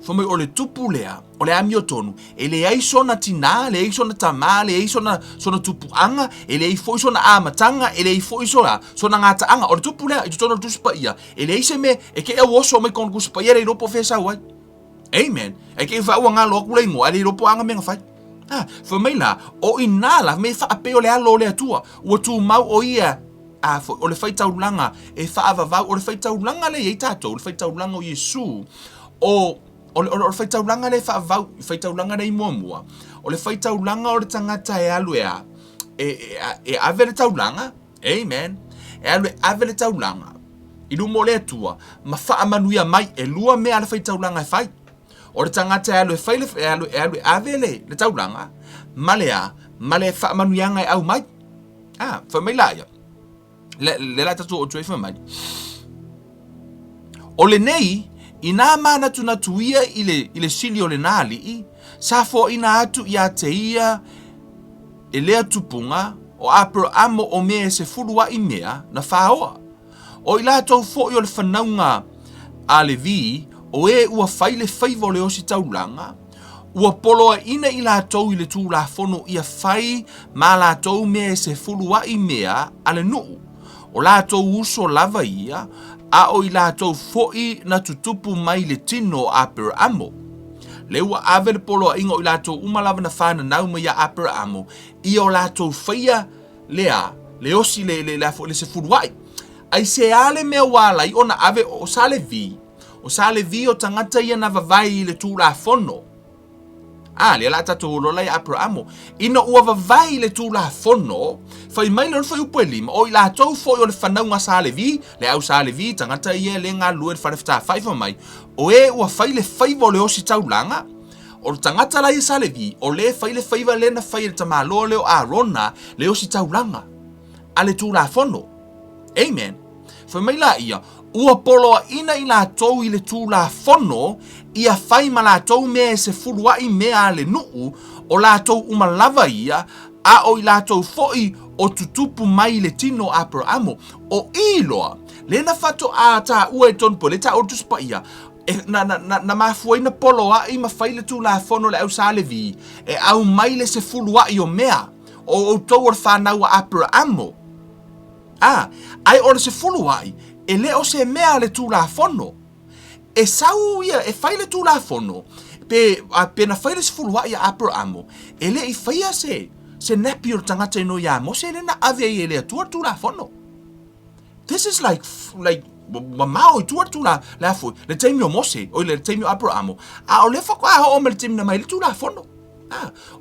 [SPEAKER 2] Whamai o le tupu lea, o le ami o tonu, e le ai sona tina, le ai sona tama, le ai sona tupu anga, e le ai foi sona amatanga, e le ai foi sona ngata anga, o le tupu lea, i tutono tuspa ia, e le ai se me, e ke e woso mai kon kuspa ia, le ropo fesa wai. Amen. E ke wha ua ngā loa kula ingoa, le ropo anga menga whai. Whamai la, o inala, me wha apeo le alo le atua, ua tu mau o ia, o le whai taurulanga, e wha avavau, o le whai taurulanga le ei tātou, o le whai taurulanga o Yesu, o le whai taurulanga le wha avau, le whai taurulanga le imuamua, o le whai taurulanga o le tangata e alu ea, e ave le taurulanga, amen, e alu e ave le taurulanga, i lumo le atua, ma wha amanuia mai, e lua mea le whai taurulanga e whai, o le tangata e alu e whai e alu e ave le taurulanga, ma le wha amanuianga e au mai, whamai la ia, le la tatu o tue whamai. O le nei, i nā mana tuna tuia i le sili o le nāli i, sa fo ina atu i a te ia e lea tupunga o Abrahamo o mea se furua i mea na whaoa. O i lātou fo i o le whanaunga a le vi, o e ua whaile whaivo le osi taulanga, ua poloa ina i lātou i le tū la fono i a whai ma lātou mea se furua i mea a le nuu. O lātou uso lava ia, a o i lātou fo'i na tutupu mai le tino Abrahamo. Le ua ave le polo ingo i lātou umalava na whana nau mai a Abrahamo, i o lātou whaia lea, le osi le se furuai. Ai se ale mea wala i ona ave o sale vi o tangata ia na vavai i le tū la fono. Le la tatou lola i Abrahamo. Ina ua vavai le tū la fono, fai mai le fai upo e lima, o i la tau fo i o le whanaunga sa le vi, le au sa le vi, tangata ia le ngā lue le wharefta whaifa mai, o e ua fai le whaiva le osi taulanga, o le tangata la i sa le vi, o le fai le whaiva le na fai le tamalo leo a rona le osi taulanga, a le tū la fono. Amen. Fai mai la ia, ua poloa ina i la tau i le tū la fono, ia fai ma la tau mea se furua i mea le nuu, o la tau umalava ia, a o i la tau foi o tutupu mai le tino Abrahamo, o iloa, le na fato a ta ua e tonpo, le ta o tuspa ia, na mafua ina poloa i ma fai le tū la fono le au sa le vi, e au mai le se furua i o mea, o tau or whanau a Abrahamo. Ai o le se furua i, e le o se mea le tū la fono, e sau ia, e whai le tū la fono, pe na whai le se furua i a Abrahamo, e le i whaia se nepi o tangata ino ia Mose, le na ave i e le atua tū la fono. This is like mamao i tua tū la fo, le teimi o Mose, o le teimi o Abrahamo, a o le whako a o me le teimi na mai le tū la fono.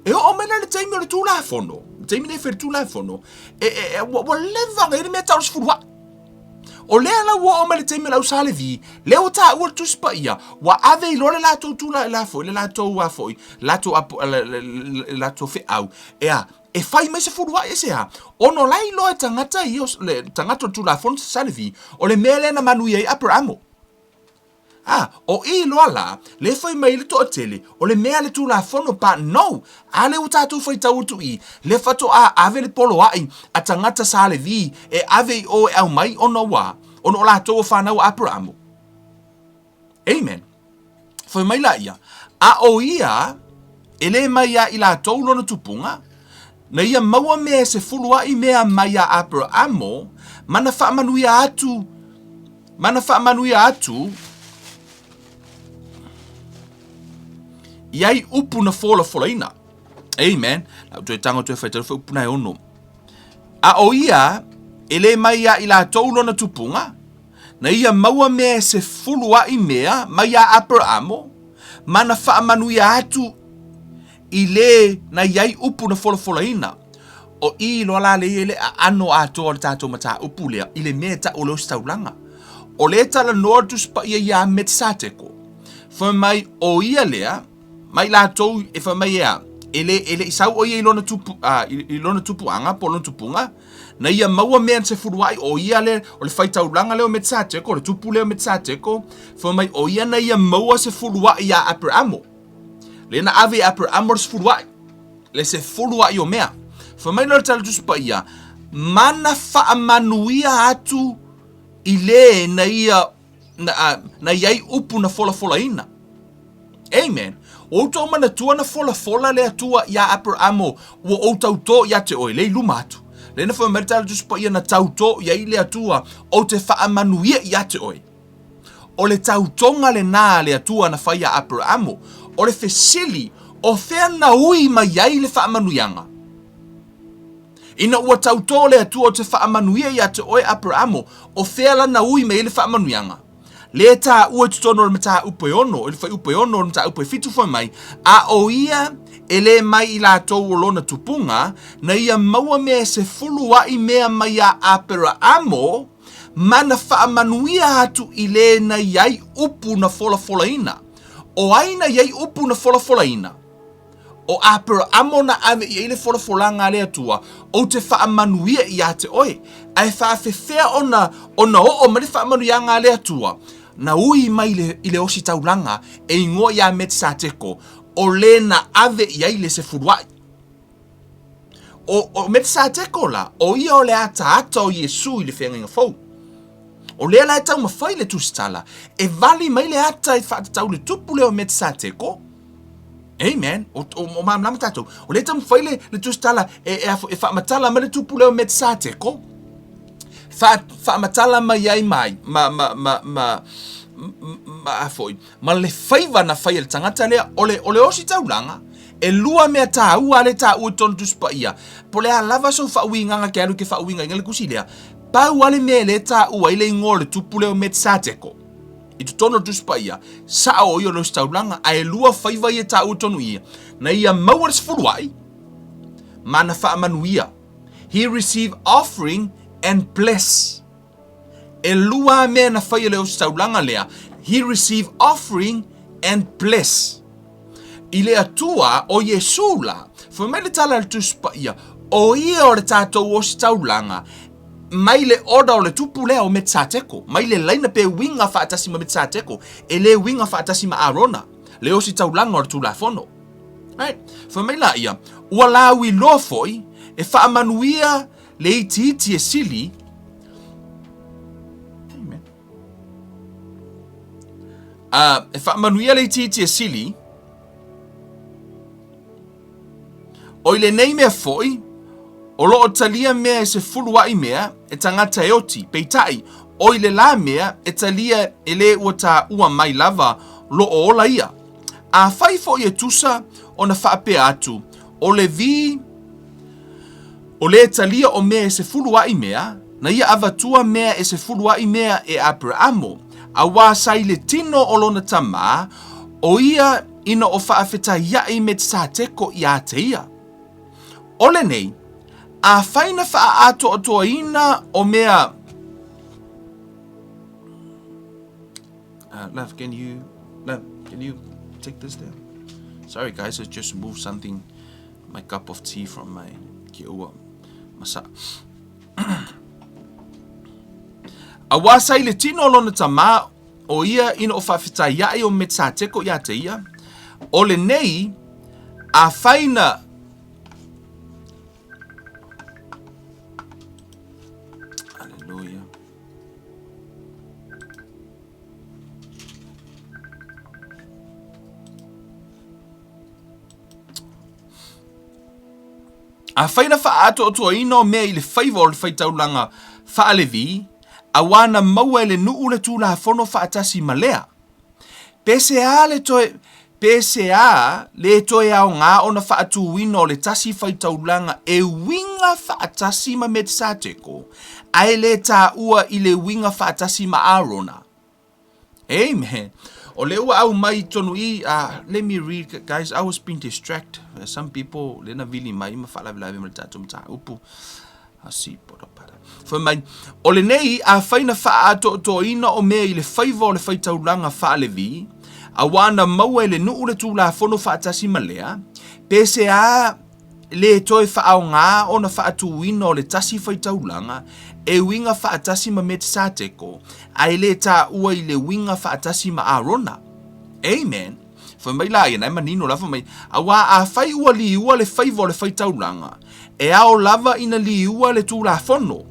[SPEAKER 2] E o me le teimi o le tū la fono, teimi le whi le tū la fono, wa levanga i le mea tau se furua. O lea la ua o me le teimi lau sa le vi, leo ta ua tuspa ia, wa ave i lore lātou tū la foi, le lātou a foi, lātou whi au, e whai mai se furua e se ha, ono lai loa tangata i le tangata tū la fono sa le vi, o le mea le na manu i Abrahamo. O i loa la, le whai mai le toa tele, o le mea le tū la fono pa no, a le utatu whai tautu i, le whato a ave le polo ai, a tangata sa le vi, e ave i o e au mai ono wa, ono la toa whanau Abrahamo. Amen. Whai mai la ia, a o ia, e le mai ia i la tau lona tupunga, na ia maua mea se fulua i mea mai a Abrahamo, mana wha manuia atu, iai upu na fola ina. Amen. Lau tue tango tue whaitaru wha upu na e ono. A o ia, e le mai a i la taulo na tupunga, na ia maua mea se fulua i mea, mai a Abrahamo, mana wha manuia atu, i le na iai upu na fola ina. O i loa la le ele a ano a toa le tātou mata upu lea, i le mea ta o leo staulanga. O le tala noa tuspa ia Melchizedek. Wha mai o ia lea, mai la tou e wha mai ea, ele i sau o ia i lona tupu anga, po lona tupunga, na ia maua mea se furuai o ia le, o le whaitaulanga leo Melchizedek, o le tupu leo Melchizedek, wha mai o ia na ia maua se furuai ia Abrahamo. Le na ave Abrahamo se furuai, le se furuai o mea. Wha mai lor tala tuspa ia, mana wha manuia atu i le na ia, na iai upu na fola ina. Amen. O tau mana tua na fola le atua ia Abrahamo o tauto ia te oe, le lumatu. Le na whamertala tu spa ia na tauto ia i le atua o te whaamanuia ia te oe. O le tautonga le nā le atua na whaia Abrahamo, o le fesili o whea na ui ma iai le whaamanuianga. Ina ua tauto le atua o te whaamanuia ia te oe Abrahamo, o whea la na ui ma i le whaamanuianga. Le tā ua tutono le mata upe ono, le whai upe ono, le mata upe fitu whai mai, a o ia e le mai i la tau o lona tupunga, na ia maua mea se fulua i mea mai a Abrahamo, mana whaamanuia atu i le na iai upu na fola ina. O aina iai upu na fola ina. O Abrahamo na ave i ele fola ngā lea tua, o te whaamanuia i a te oe. Ai whaafewhea ona o mare whaamanuia ngā lea tua, na ui mai i le osi taulanga e ingoa ia Melchizedek o le na ave i ele se furuai. O Melchizedek la, o ia o le ata o Yesu i le whenga fau. O lea lai tau mawhai le tusitala, e vali mai le ata i whaatau le tupu leo Melchizedek. Amen. O mamlama tatou. O le tau mawhai le tusitala, e whaamatala mai le tupu leo Melchizedek. Whaamatala mai ai mai, ma le whaiva na whai le tangata lea, o le osi taulanga, e lua mea tā ua le tā ua tonu tuspa ia. Po lea lava so whauinganga ke alu ke whauinga inga le kusi lea, pau ale me le tā ua ile ingo le tupu leo Melchizedek. I tu tono tuspa ia, sa o io lo staulanga, a e lua whaiva ia tā ua tonu ia, na ia maua le sfuruai, mana whaamanuia. He received offering and bless. E lua mea na whaia leo staulanga lea, he received offering and bless. I le atua o Yesu la, whamai le tala le tuspa ia, o ia o le tātou o staulanga, mai le oda o le tupu lea o Melchizedek, mai le laina pe winga whaatasi ma Melchizedek, e le winga whaatasi ma Arona, le osi taulanga o le tulafono. Right? Whamai la ia, ua lawi lofoi, e whaamanuia le iti e sili, e whaamanuia le iti e sili, o ile nei mea foi, o loo talia mea e se fulua i mea, e tangata e oti, peitai, o ile la mea, e talia e le ua ta ua mai lava, lo o ola ia. A whai fo i e tusa, o na whaape atu, o le vi, o le talia o mea e se fulua i mea, na ia avatua mea e se fulua i mea e Abrahamo, a wā sai le tino o lona tama, o ia ina o whaafeta ia i Melchizedek i a te ia. Ole nei, a whaina wha ato atoa ina o mea... Love, can you take this down? Sorry guys, I just moved something, my cup of tea from my kiua masa. A wasai le tino lona tama o ia ina o whawhita iai o Melchizedek i a te ia. Ole nei, a whaina... A whaina wha ato o tua ino mea i le whaiva o le whaitaulanga wha levi, a wana maua le nuu le tūla whono wha atasi malea. PCA le toe au ngā ona wha atu wino le tasi whaitaulanga e winga wha atasi ma Melchizedek, ai le tā ua i le winga wha atasi ma Arona. Amen. O le ua au mai tonu I, let me read, guys, I was being distracted. Some people, le na vili mai, ma whala vila ma le tātou mta upu. Asi, pora para. Fai mai, o le nei, a whaina wha ato to ina o mea I le whaiva o le whaitaulanga wha levi, a wana maua le nuu le tūla whono wha atasi malea, PCA le toe wha au ngā o na wha atu wina o le tasi whaitaulanga, e winga wha atasi ma Melchizedek, ai le tā ua I le winga wha atasi ma Arona. Amen. Wha mai la ia, manino lava mai, a wā a whai ua li ua le whaiva o le whaitaulanga, e ao lava ina li ua le tūla whono.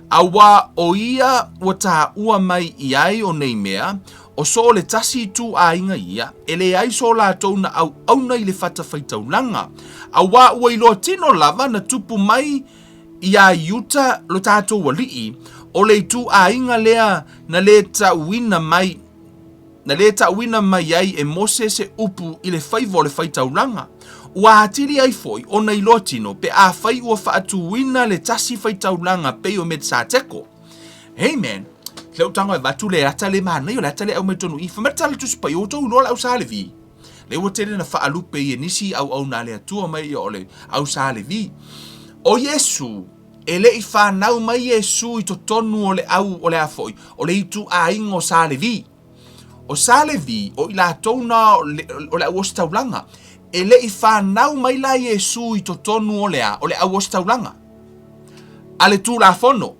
[SPEAKER 2] A wā o ia ua tā ua mai I ai o nei mea, o so le tasi tu a inga ia, ele ai so la tau na au na ile fata faitaulanga. A wa ua ilo tino lava na tupu mai ia yuta lo tato walii, o le tu a inga lea na le tauina mai, ai e mose se upu ile faivo le faitaulanga. Ua hatiri ai foi o na ilo tino pe a fai ua faatuina le tasi faitaulanga pe o Melchizedek. Amen. Leo tanga vatu le ata le mana yo le ata le au metonu I famerta le tusi pa yo to lola au salevi. Le wo tele na faalupe ye nisi au na le atua mai o le au salevi. O Yesu ele I whanau mai Yesu I to tonu o le au o le afoi o le itu a ingo salevi. O salevi o ila tona o le au ostaulanga. Ele I whanau mai la Yesu I to tonu o le au ostaulanga. Ale tu la fono.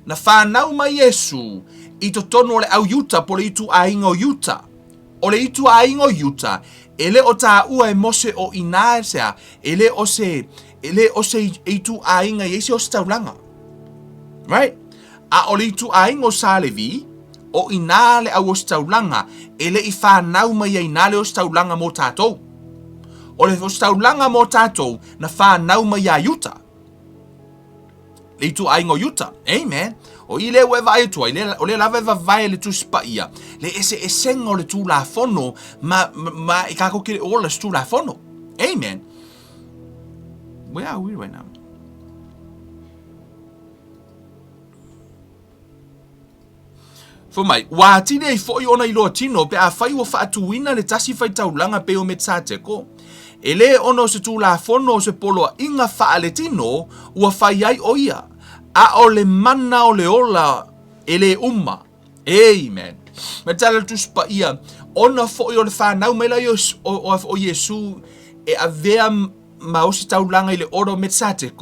[SPEAKER 2] Na whanau mai Yesu I to tono o le au yuta po le itu a ingo yuta. O le itu a ingo yuta, ele o ta ua e mose o inaesea, ele o se itu a inga yesi o staulanga. Right? A o le itu a ingo salevi, o inale au o staulanga, ele I whanau mai a inale o staulanga mo tātou. O le o staulanga mo tātou, na whanau mai a yuta. Le itu a ingo yuta. Amen. O ile we vai tu o le lava vai le tu spaia le ese esengo le tu la fono ma I kako ke o le tu la fono. Amen. Where are we right now? For mai wa tine I foi ona I lo tino pe a fai o fa tuina le tasi fai taulanga pe o Melchizedek. Ele ono se tu la fono se polo inga fa le tino ua fai ai o ia. A o le mana o le ola ele umma. Amen. Me tala tu spa ia. Ona fo o le whanau mai lai o Yesu e a vea ma o si taulanga I le oro Melchizedek.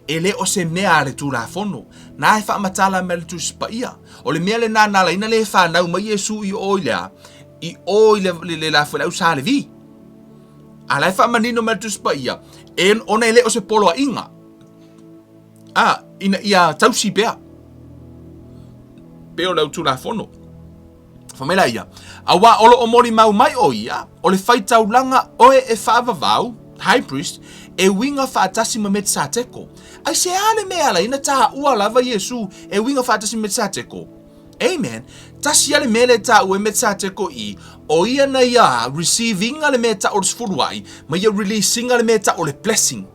[SPEAKER 2] Ele o se mea le tu la fono. Na e wha matala me le tu spa ia. O le mea le nana ina le whanau mai Yesu I oilea. I oile le la whanau sa le vi. A la e wha manino me le tu spa ia. E ona ele o se polo a inga. Ina ia tausi pea. Peo lau tu la fono. Famela ia. Awa olo o mori mau mai o ia. O le fai taulanga oe e whaavavau, high priest, e winga whaatasi ma Melchizedek. Ai se ale mea la ina taha ua lava Yesu e winga whaatasi Melchizedek. Amen. Tasi ale mele ta ue Melchizedek I. O ia na ia receiving ale mea ta o le sfuruai. Ma ia releasing ale mea ta o le blessing.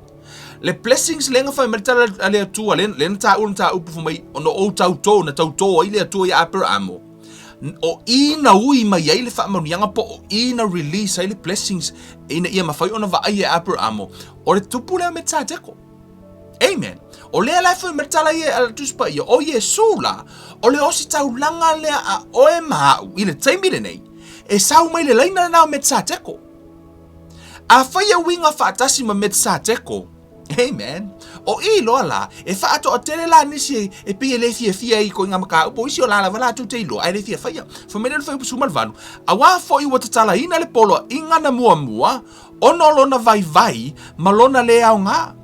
[SPEAKER 2] Le blessings lenga fa merta ale atua len ta upu fo mai ono o tauto na tauto ile atua ia Abraham. O ina ui mai ile fa manianga po o ina release ile blessings ina ia mafai ona va ia Abraham. O le tupu le Melchizedek. Amen. O le ala fa merta la ia tuspa ia o Yesu la. O le osi taulanga le a o e ma ile taimile nei. E sau mai le laina na Melchizedek. A fa ia winga fa tasi ma Melchizedek. Amen. O I loa la, e wha ato o tele la nisi e pia le fia I ko inga maka upo isi o la wala tu te ilo, ai le fia whaia. Whamene le whai upusumal vanu. A wā fo I watatala ina le polo inga na mua, ono lona vai, malona le au ngā.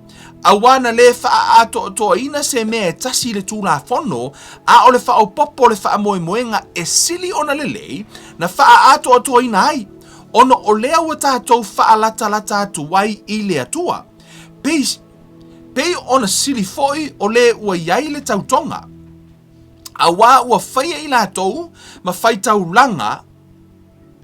[SPEAKER 2] A wana le wha ato o toa ina se mea tasi le tū la fono, a o le wha o popo le wha moenga e sili ona le lei, na wha ato o toa ina ai. Ono o lea wa tātou wha lata atu wai I le atua. Pei ona sili foi o le ua iai le tautonga. A wā ua whaia I lātou ma whai taulanga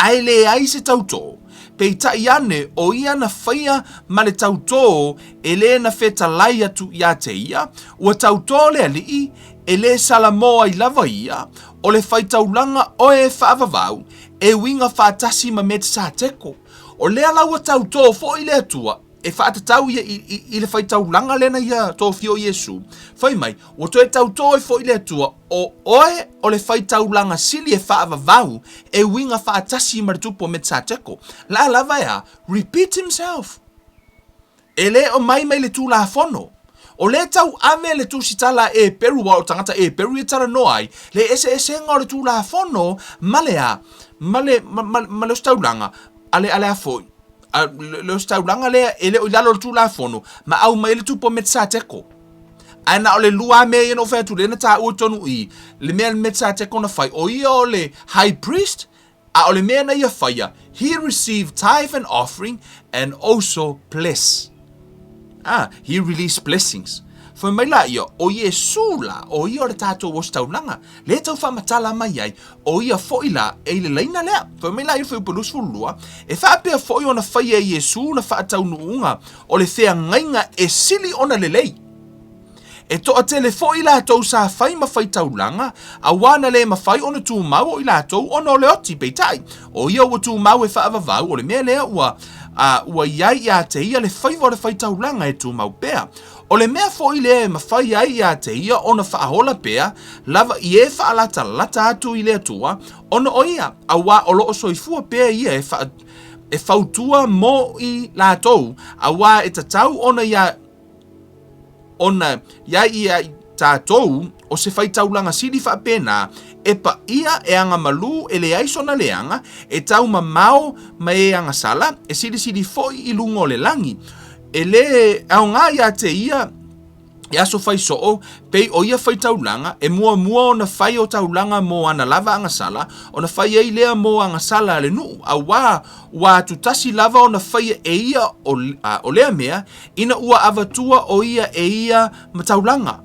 [SPEAKER 2] ai le ai se tauto. Pei tai ane o ia na whaia ma le tauto e le na wheta lai atu ia te ia. Ua tauto le alii e le salamo ai lava ia o le whai taulanga o e whaavavau e winga whaatasi ma Melchizedek. O le alaua tauto fo I le atua. E whaatatau ia I le whai taulanga lena ia tō fio Yesu. Whai mai, o to e tauto e fo I le atua o oe o le whai taulanga sili e whaavavau e winga whaatasi maritupo Melchizedek. La lava ea, repeat himself. E le o mai le tū la fono. O le tau ame le tū sitala e peru wa o tangata e peru e tara noai, le ese ngā le tū la fono, malea, male o staulanga, ale a foi. Le staulanga lea ele o lalo tu la fono ma au mai le tu po Melchizedek. Ana ole lua me ino fa tu lena ta o tonu I le me Melchizedek ona fai o ia ole high priest a ole me na ia fai he received tithe and offering and also bless. He released blessings. For mai la ia o Yesu la o ia le tatou o staulanga le tau fa matala mai ai o ia foi la e le leina lea. For mai la ia foi polus fulua e fa pe foi ona fai e Yesu na fa tau nuunga o le fea ngainga e sili ona le lei. E to a tele foi la tau sa fai ma fai taulanga a wana le ma fai ona tu mau o ila tau ona le oti peitai o ia o tu mau e fa avavau o le mea lea ua iai ia te ia le fai wa le fai taulanga e tu mau pea. O le mea foi le ma fai ai ia te ia ona fa ahola pea lava I e fa alata lata atu I le atua ona o ia a wa o loo soifua pea ia e fautua mo I la tau a wa e tatau ona ia tātou o se fai taulanga siri wha pēnā e pa ia e anga malu e le aisona leanga e tau mamao ma e anga sala e siri foi I lungo le langi e le au ngā ia te ia e aso fai soo pei o ia fai taulanga e mua o na fai o taulanga mo ana lava anga sala o na fai ei lea mo anga sala le nu a wa tutasi lava o na fai e ia o lea mea ina ua avatua o ia e ia mataulanga.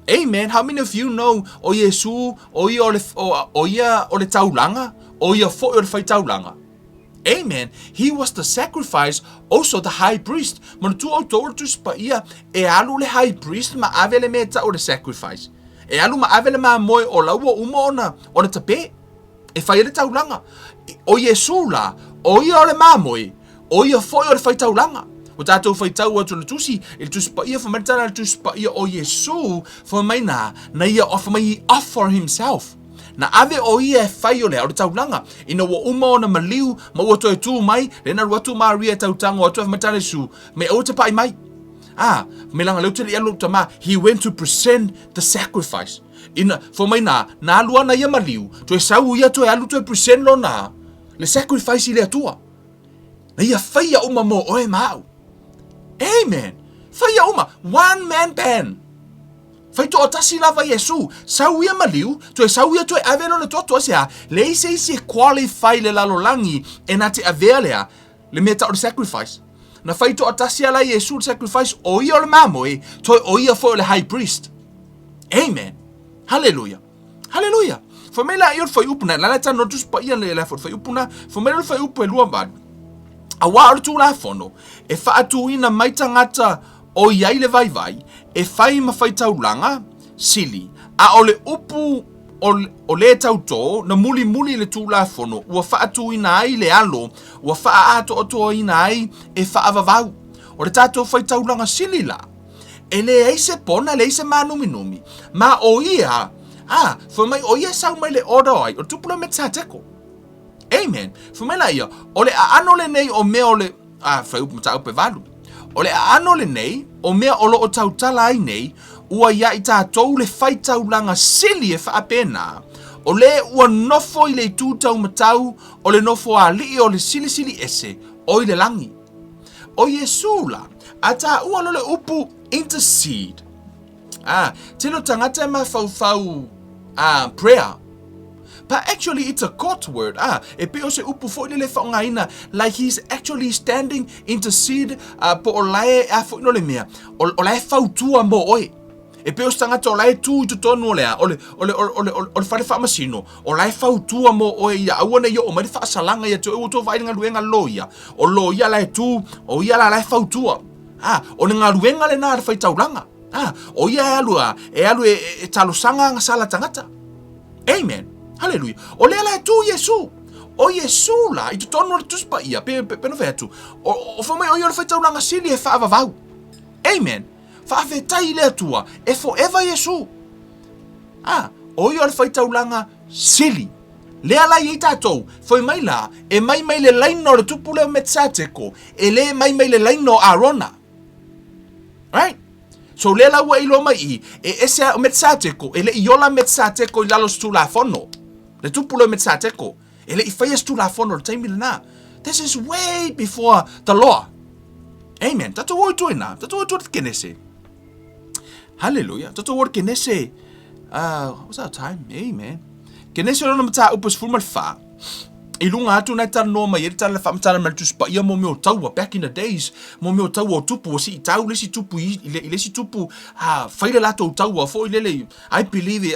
[SPEAKER 2] Amen. How many of you know o Yesu o ia o le taulanga o ia fo o le fai taulanga? Amen. He was the sacrifice, also the high priest. Mana tu au tōra tu spa ia e alu le high priest ma avele me ta o le sacrifice. E alu ma avele ma moe o laua uma ona tape. E fai le taulanga. O Yesu la, o ia o le ma moe, o ia foi o le fai taulanga. O tātou fai tau atu le tusi, il tu spa ia famatana le tu spa ia o Yesu, fa mai na ia offer himself. Na ave o ia e fai o le au taulanga. Ina wa uma o na maliu, ma ua toi tu mai, le na ruatu maria tautanga o tua matale su, me o te pai mai. Me langa leu te li alu tama, he went to present the sacrifice. Ina, for mai na alua na ia maliu, toi sau ia toi alu toi present lo na, le sacrifice I le atua. Na ia fai a uma mo oe mau. Amen. Fai a uma, one man band. Fai to otasi lava Yesu, sau ia maliu, toi sau ia toi avelo le toto sea, le se qualify le lalolangi e na te avelea, le meta o le sacrifice. Na fai to otasi ala Yesu le sacrifice, o ia o le mamoe, toi o ia foi o le high priest. Amen. Hallelujah. Hallelujah. Fa me la ior fai upuna, la ta no tus pa ia le fai upuna, fa me la fai upu e lua bad. A wa tu la fono, e fa atu ina mai tangata o iai le vai, e fai ma fai taulanga, sili, a ole upu o le tauto, na muli le tu la fono, ua fa atu ina ai le alo, ua fa ato ina ai, e fa avavau. O le tato fai taulanga sili la, e le eise pona, le eise manumi, ma o ia, fa mai o ia sau mai le odo ai, o tupula Melchizedek. Amen. Fa mai la ia, o le ano le nei o me o le, fai upu mata upe valu. O le ano le nei, o mea o lo o tautala ai nei, ua ia I tātou le fai taulanga sili e whaapena, o le ua nofo I le tūtau matau, o le nofo a li o le sili ese, o I le langi. O Yesu la, a tā ua lo le upu intercede. Tino tangata ma fau prayer. But actually, it's a court word. E pe o se upu fo le whaongaina, like he's actually standing intercede po o lae a fo ino le mea. O lae fautua mo oe. E pe o stangata o lae tu I tutonu o lea. O le whare whamasino. O lae fautua mo oe ia. Awana ia o mari whaasalanga ia te o to vai ngā ruenga lo ia. O lo ia lae tu, o ia lae fautua. O ngā ruenga le nā whai taulanga. O ia e alu e talosanga ngā sala tangata. Amen. Hallelujah. O le ala tu Yesu. O Yesu la, I tutonu le tuspa ia, pe no vetu. O fomai o ia le fai taulanga sili e whaavavau. Amen. Whaafetai le atua, e forever Yesu. O ia le fai taulanga sili. Le ala I tātou, foi mai la, e mai le laino le tupule o Melchizedek, e le mai le laino Arona. Right? So le la ua ilo mai e ese o Melchizedek, e le iola Melchizedek I lalo stu la fono. Le tupulo Melchizedek, e le I whaia stu la fono le taimi le nā. This is way before the law. Amen. Tato oi tuina, tato oi tuina kenese. Hallelujah. Toto word kenese. What's our time? Amen. Kenese lona mata upos full fa. Ilunga atu na tala no mai tala fa mtala maltus pa ia mo me tau back in the days mo me tau o tupu si tau le si tupu ile si tupu faile la tau fo ile I believe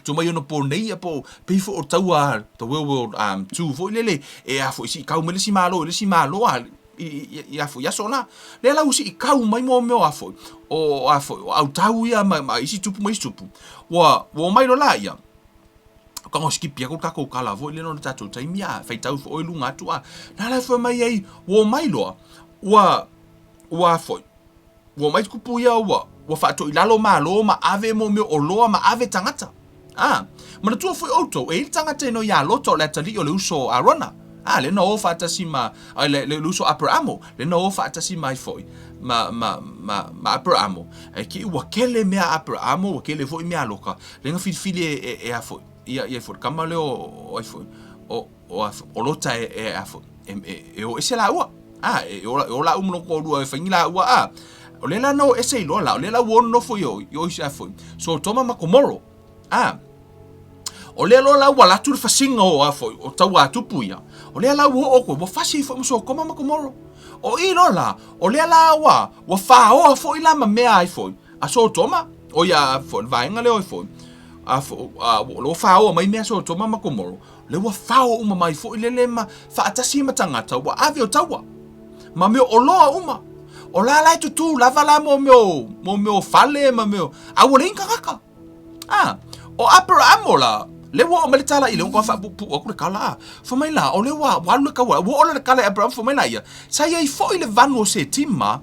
[SPEAKER 2] to mai no po nei po pe fo o tau the world two fo ile fo si kau me le si malo ia fo ia sona le la usi kau mai mo me afo au tau ia mai si tupu wa mai lo la ia kanga skipia ko kako kala vo le no tato taimia fai tau fo o lunga tu na la fo mai ai wo mai lo wa fo wo mai kupu ia wa fa to ilalo ma ave mo me o loa ma ave tangata mana tu fo auto e tangata no ya loto le tali o le uso arona le no fa ta sima le uso aperamo le no fa ta sima foi ma aperamo e ki wa kele me aperamo wa kele foi me aloka le nga fili e afo ia for kamale o lota o ese la ua o la umlo ko lua fa ngila ua o le la no ese lo la o le la wo no fo yo isa fo so toma makomoro o le lo la wala tu fa singa o afo o tawa tupuia o le la wo o ko fasi fo so koma makomoro o i lo la o le la wa fa o fo ila ma me ai fo a so toma o ya fo vai ngale o fo lo fao mai me so toma makomoro le wa fao uma mai fo ile ma fa atasi matangata wa ave o tawa ma me o loa uma o la tu lava la mo me fale ma me a wo lenka kaka o Abraham la le wa o tala ile ko fa pu o ku kala fo mai la o le wa lu ka wa o le kala Abraham fo mai la ia sa ia fo ile vano se tima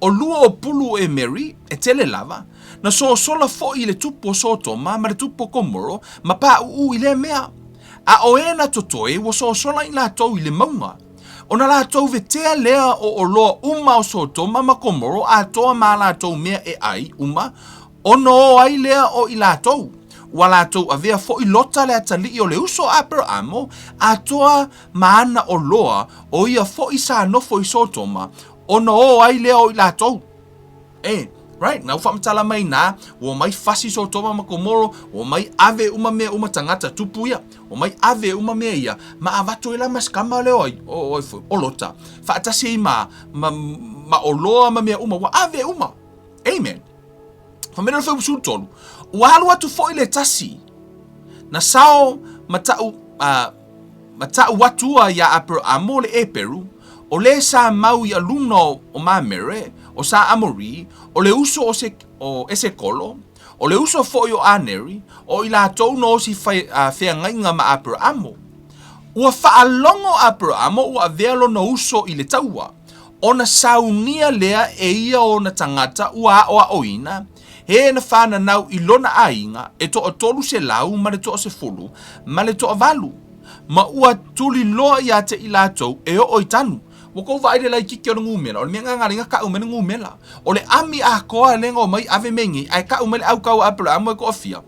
[SPEAKER 2] o lua o pulu e Mary e tele lava na so sola fo ile tupo soto ma le tupo komoro ma pa ile mea a oena totoe wo so sola ina to ile maunga ona la to vetea lea o lo uma o soto ma komoro a to ma la to mea e ai uma ono ai lea o ila to wala to avea fo ilota le atali o le uso Abrahamo a toa maana o loa o ia fo isa no fo isoto ma ono ai lea o ila to right now fa mtala mai na wo mai fasi so toma makomoro wo mai ave uma tangata tupuia wo mai ave uma me ia ma avato ila maskama le o lota fa tasi ma o loa ma me uma wa ave uma amen fa me no fa busu tolu wa halu atu fo ile tasi na sao matau watu ya Abraham le Peru o le sa mau ya luno o mamere o sa amori o le uso o ese kolo o le uso fo yo aneri o ila to no si fa nga ma Abraham ua fa longo Abraham ua velo no uso ile taua ona saunia lea e ia ona tangata ua oina he na fana nau ilona ainga e to tolu se lau ma le to se fulu ma le to valu ma ua tuli loa ya te ilato e o itanu wako vai de la kiki o ngumela o le nga ringa ka umena ngumela o le ami a koa lengo mai ave mengi ai ka umela au ka Abraham ko ofia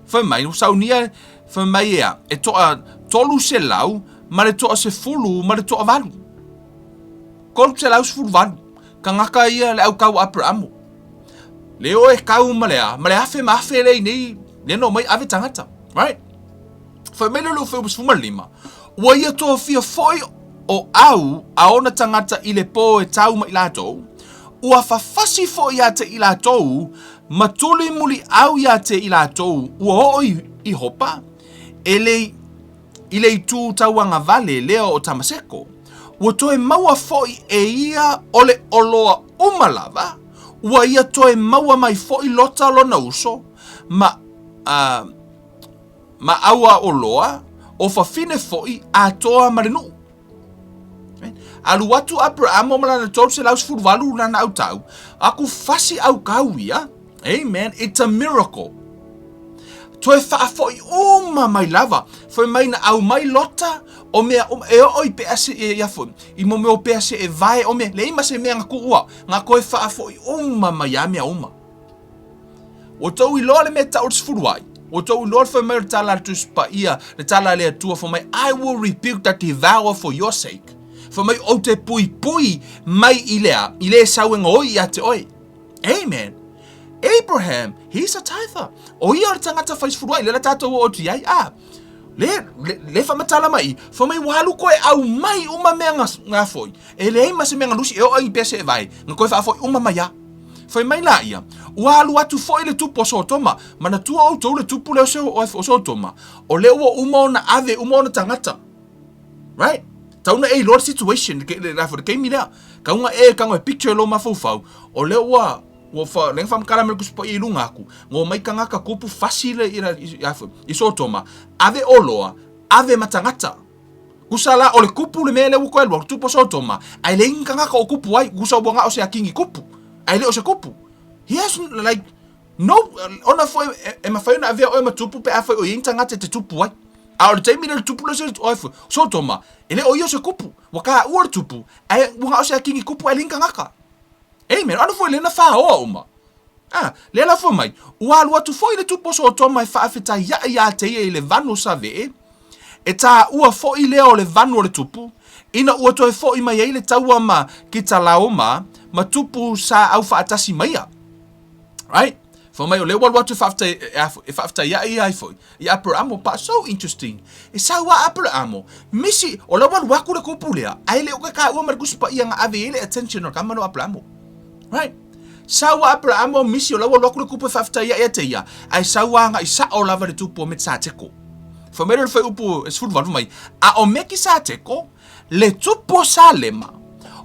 [SPEAKER 2] fa mai no saunia fa mai e to tolu se lau ma le to se fulu ma le to valu kol se lau se fulu valu ka ngaka ia le au ka Abraham le o e ka umela ma le afe ma afe le ni le no mai ave tangata right fa mai lo fe bus lima wa ia to fia foi o au aona tangata ile po e tau ma ilato ua fafasi fo ia te ilato matuli muli au ia te ilato ua i hopa ile tu tauanga vale leo o tamaseko ua toe maua fo e ia ole oloa umalava ua ia toe maua mai fo i lota lona uso ma aua oloa o fafine fo i atoa marinu alu watu Abraham o malana tolu se laus furvalu lana au tau aku fasi au kauia amen it's a miracle toe fa foi uma mai lava foi mai na au mai lota o me e o pe ase ia foi I mo me o pe ase e vai o me le ima se me ngaku ua nga koe fa foi uma mai a me uma o tau I lole me tau furwai o tau lord foi mai tala tu spa ia le tala le tua for mai I will rebuke that devour for your sake for mai o te pui mai ilea ile sauenga oi a te oi amen Abraham, he's a tither. O ia o tangata whaisfurua, le la tātou o tu iai, le whamatala mai, whamai walu koe au mai uma mea ngā foi. E le eima se mea ngalusi e o ai pese e vai, ngā koe wha foi uma mai a. Whai mai la ia, walu atu foi le tupo so toma, mana tua au tau le tupu leo se o so toma, o leo o uma ona ave, uma ona tangata. Right? Tauna e lord situation, le rafo de keimi lea, kaunga e picture lo mafau, o leo wa, fa leng fam kala melkus po i lunga aku ngo mai kanga ka kupu fasile ira iso toma ave oloa ave matangata kusala ole kupu le mele ko elwa tu po so toma ai le kanga ka kupu ai gusa bonga o se akingi kupu ai le o se kupu yes like no ona foi e ma foi na ave o ma tupu pe afoi o intangata te tupu ai a o te mi le tupu le so toma ele o yo se kupu waka o tupu ai bonga o se akingi kupu ai kanga ka. Amen. Ano foi le na fa o uma. Le la foi mai. Ua lua tu foi le tu poso to mai fa afita ya te le vanu save. E ta ua foi le o le vanu le tupu. Ina ua to foi mai le taua ma kita laoma ma tupu sa au fa atasi mai. Right? For mai o le ua tu fa afita ya foi. Ya Abraham pa so interesting. E sa ua Abraham misi o le ua ku le kupulea. Ai le o ka ua markus pa ia nga ave le attention o kamano Abraham. Right? Sawa Abraham misi o lawa lokure kupu fafta ia te ia. Ai sawa nga isa o lava le tupu o met sa teko. Famere le fai upu e sfuru valu mai. A o meki sa teko, le tupu sa lema.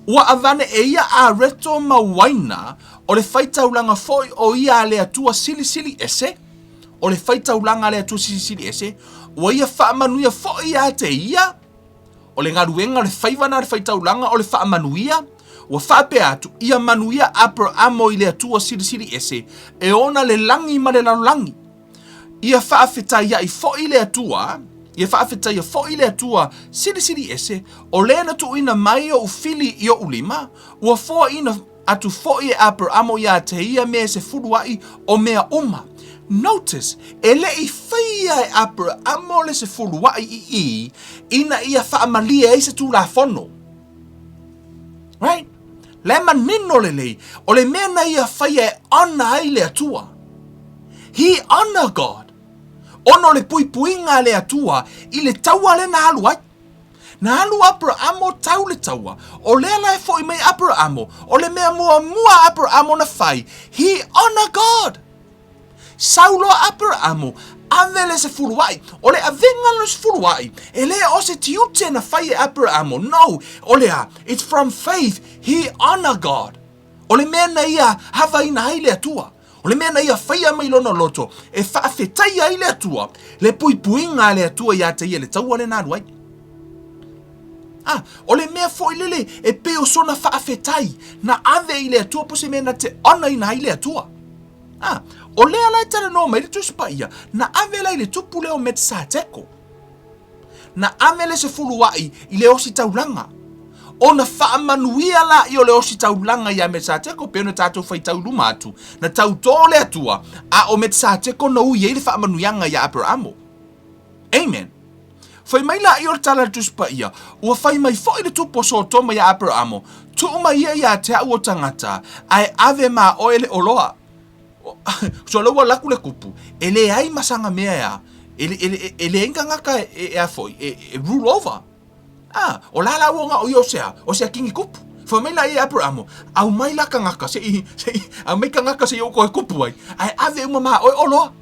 [SPEAKER 2] Ua avane e ia a reto ma waina o le fai taulanga foi o ia le atua sili ese. O le fai taulanga le atua sili ese. Ua ia faa manuia foi ia te ia. O le ngaruenga le fai vana le fai taulanga o le faa manuia. Wa fape atu ia manuia Abraham i le atua sili ese e ona le langi ma le langi ia faafeta ia i fo i le atua ia faafeta ia fo i le atua sili ese o le na tu ina mai o fili i o ulima wa fo ina atu fo i Abraham ia te ia me se fuduai o mea uma. Notice ele i faia e Abraham le se fuduai i ina ia faamalia e se tu la fono. Right? Le manino lei, o le mena ia faia e ana ai le atua. He honor God. Ono le puipuinga le atua, i le taua le na alu ai. Na alu Abraham tau le taua, o le ala e fo i mei Abraham, o le mea mua Abraham na fai. He honor God. Saulo Abraham, avele se fuluai, o le avenga no se fuluai, e le o se tiute na fai e Abraham, no, o lea, it's from faith, he honor God. O le mena ia hava ina ai le atua, o le mena ia fai a mai lono loto, e faafetai ai le atua, le puipuinga le atua ia te ia le taua le nanu ai. O le mea foi lele, e peo sona faafetai, na ave i le atua po se mena te ona ina ai le atua. O lea lai tala no mai le tuspa ia, na ave lai le tupu leo met sa teko. Na ave le se fuluai i le osi taulanga. O na whaamanuia la i o le osi taulanga ia met sa teko, peo na tātou fai tauluma atu, na tau tōle atua, a o met sa teko no ui e le whaamanuianga ia Abraham. Amen. Fai mai la i o tala le tuspa ia, ua fai mai fo i le tupo so toma ia Abraham, tu ia ia te au o tangata, ai ave ma o ele oloa. So lo wala kule kupu ele ai masanga mea ya ele enga ngaka e afoi rule over o la wonga o yosea kingi kupu fo me la e Abraham au mai la ngaka se au mai ngaka se yoko kupu ai ave mama o lo.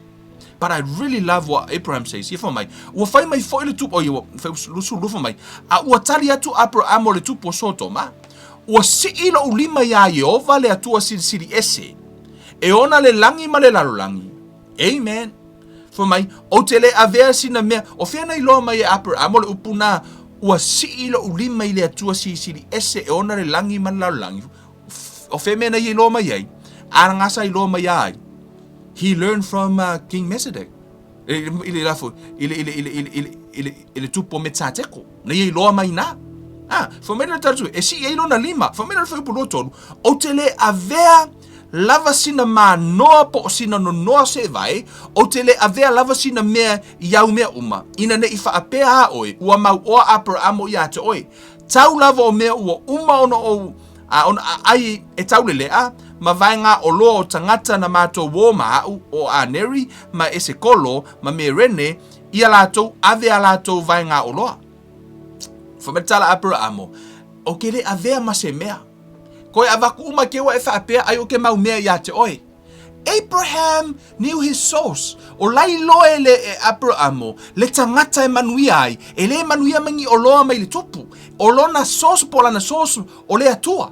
[SPEAKER 2] But I really love what Abraham says here for mai o fai mai fo ile tupo yo fa lu for mai o tali atu Abraham le tupo sotoma o si ilo ulima ya Yehova le atua sili ese e ona le langi ma le lalolangi. Amen. For mai, o te le avea sina mea, o whiana i loa mai e Abraham le upuna, ua si ilo ulima i le atua sili ese e ona le langi ma le lalolangi. O whea mea i loa mai ai, arangasa i loa mai ai. He learned from King Melchizedek. Ile lafo, ile tupo metateko. Na i loa mai na. For mea le tatu, e si e ilo na lima, for mea le whaipu lotonu, o te le avea lava sina ma noa po sina no noa se vai o te le avea lava sina mea iau mea uma ina ne ifa apea a oe ua mau oa Abraham ia te oe tau lava o mea ua uma ono o ai e tau le lea ma vaenga o loa o tangata na mātou wō maau o aneri ma ese kolo ma me rene ia lātou ave a lātou vaenga o loa. Whamatala Abrahamo, o kere avea ma se mea. Koe avaku uma kewa e whaapea ai o ke mau mea ia te oe. Abraham knew his source. O lai loe le e Abrahamo, le tangata e manuia ai, e le manuia mangi o loa mai le tupu. O lona source po lana source o le atua.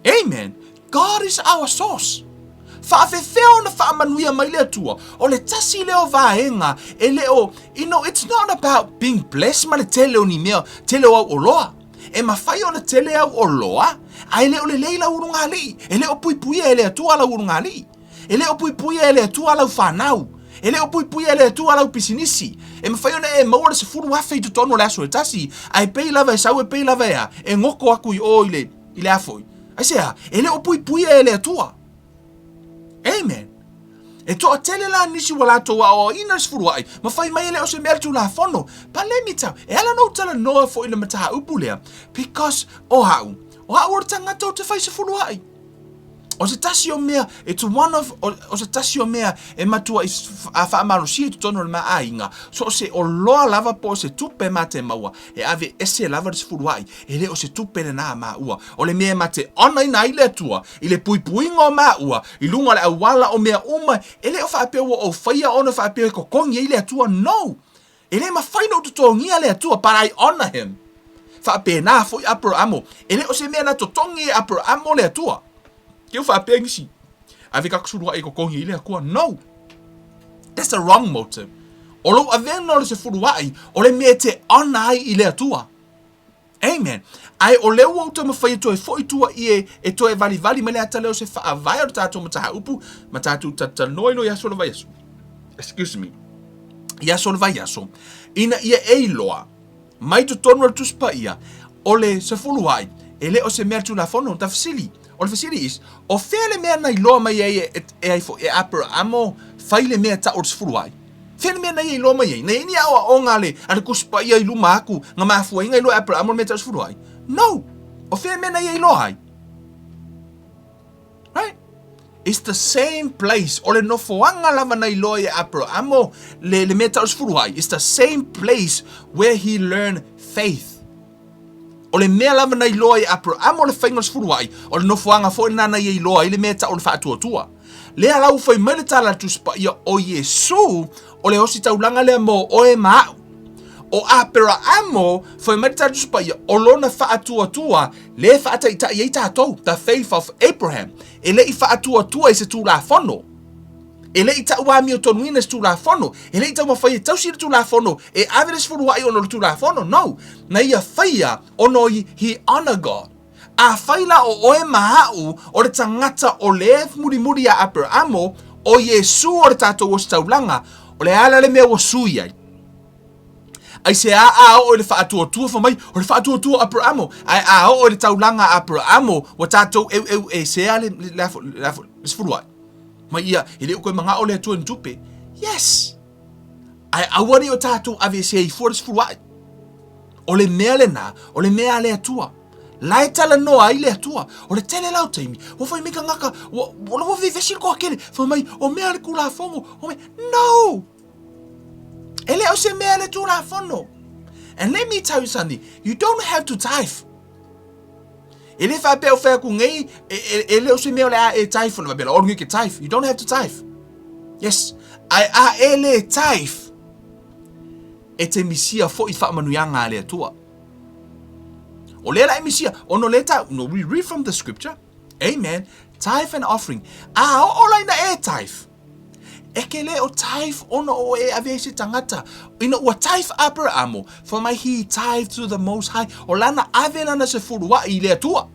[SPEAKER 2] Amen. God is our source. Whaafefeo na whaamanuia mai le atua. O le tasi leo vaenga, e leo, it's not about being blessed ma le tele o ni mea, tele o au o loa. E mawhai o na tele au o loa, ai leo le leila urunga li. E leo pui pui e le atua la urunga li. E leo pui pui e le atua la whanau. E leo pui pui e le atua la pisinisi. E mawhai o na e maua se furu wafe I tutono le aso e tasi. Ai pei lava e sau e pei lava ea. E ngoko aku I o ile afoi. Ai sea, e leo pui pui e le atua. Amen. E toa tele la nisi wala toa o ina se furu ai. Mawhai mai e leo se mea tu la fono. Pa le mi tau. E ala no tala noa fo ina mataha upu lea. Because o hau. O hau o tangata o te whai se furu ai. O se tasi o mea, it's one of, o se tasi o mea, e matua a whaamaro si tu tono ma ainga. So se o loa lava po se tupe ma te maua, e ave ese lava se furuai, e le o se tupe le na ma ua. O le mea ma te ona ina ile atua, I le pui pui ngo ma ua, I lunga le awala o mea uma, e le o whaapea o whaia ona whaapea ko kongi ile atua, no. E le ma whaino tutongia le atua, but I honor him. Whaapea na fo I Abrahamo, e le o se mea na totongi e Abrahamo le atua. Keu whaapea ngisi. Ave kakusuru ai ko kongi ile akua. No. That's the wrong motive. Olo aveno le se furu ai, ole me te ona ai ile atua. Amen. Ai o leo o te mawhai to e foi tua I e to e vali mele ata leo se whaavai o tātou mataha upu, ma tātou tatanoi no yaso le vai yaso. Excuse me. Yaso le vai yaso. Ina ia e loa. Mai tu tono le tuspa ia. Ole se furu ai. Ele o se mea tu la fono, ta fasili. O le fasili is, o whele mea nai loa mai e ai fo e Abrahamo, whaile mea ta o te furu ai. Whele mea nai e loa mai ei. Nei ni awa o ngale, ane kuspa ia I luma aku, ngā mafua inga I loa Abrahamo mea ta o te furu ai. No! O whele mea nai e loa ai. Right? It's the same place. O le nofoanga lava nai loa e Abrahamo, le mea ta o te furu ai. It's the same place where he learned faith. O le mea lava nai loa I Abrahamo le whainga sifuru ai, o le nofoanga fo ina nai I loa I le mea ta o le whaatua. Lea lau whai mele tala tuspa ia o Yesu, o le hosi taulanga lea mo o e maau. O Abrahamo, whai mele tala tuspa ia o lona whaatua, le whaata I ta I tātou, the faith of Abraham. E le I whaatua I se tū la whono. E le I ta uami o tonu ina se tū la whono. E le I ta mawhai e tausi le tū la whono. E ave le sifuru ai ono le tū la whono. No. Na ia whaia ono he honor God. A whaila o oe mahau o le tangata o le muri a Abrahamo o Yesu o le tātou o staulanga o le ala le mea o sui ai. Ai se a o le whaatua whamai o le whaatua Abrahamo. Ai a o le taulanga Abrahamo o tātou e se a le sifuru ai. Mai ia, ele koe mga o le atua ntupe. Yes. Ai awari o tātou ave se I fuaris furuai. O le mea le nā, o le mea le atua. Lai tala noa I le atua. O le tele lau taimi. O whai mika ngaka, o le wafi vesi ko akele. Whamai, o mea le kula fongo. O me, no. Ele o se mea le tula fono. And let me tell you something. You don't have to tithe. Ele fa pe o fa ku ngai ele o se mea le a e tithe no babela or ngi ke tithe. You don't have to tithe. Yes, I ele tithe. E te misia fo I fa manuanga le tua. O le la misia ono leta no we read from the scripture. Amen. Tithe and offering. O la ina e tithe. Eke le o tithe ono o e ave se tangata. Ina ua tithe Abrahamo. For my he tithe to the most high. O lana ave lana se furua I le tua.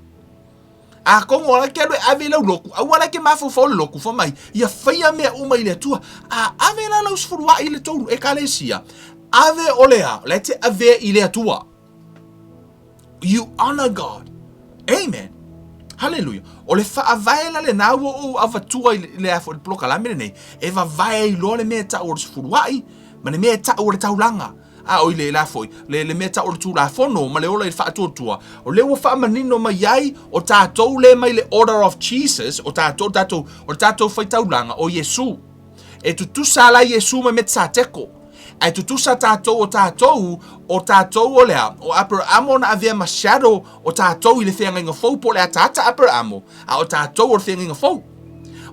[SPEAKER 2] A kongo ala ke ave la loku. A wala ke mafu fo loku for my. Ia faya mea uma I le tua. A ave lana se furua I le tonu e kalesia. Ave olea. Lete ave I le tua. You honor God. Amen. Hallelujah. O le whaavaela le nā o avatua I le afo le ploka lamene nei. E whaavae I loa le mea ta o le sfuruai, ma le mea ta o le taulanga. a o le la foi le meta o tu la fono ma le ola fa tua o le wa fa manino mai ai o tatou le mai le order of Jesus o tatou fai taulanga o Yesu e tu sala Yesu me metsa teko ai tu sa tatou o tatou o lea o Abraham na avea machado o tatou i le whenga inga fau po le atata Abraham a o tatou o le whenga inga fau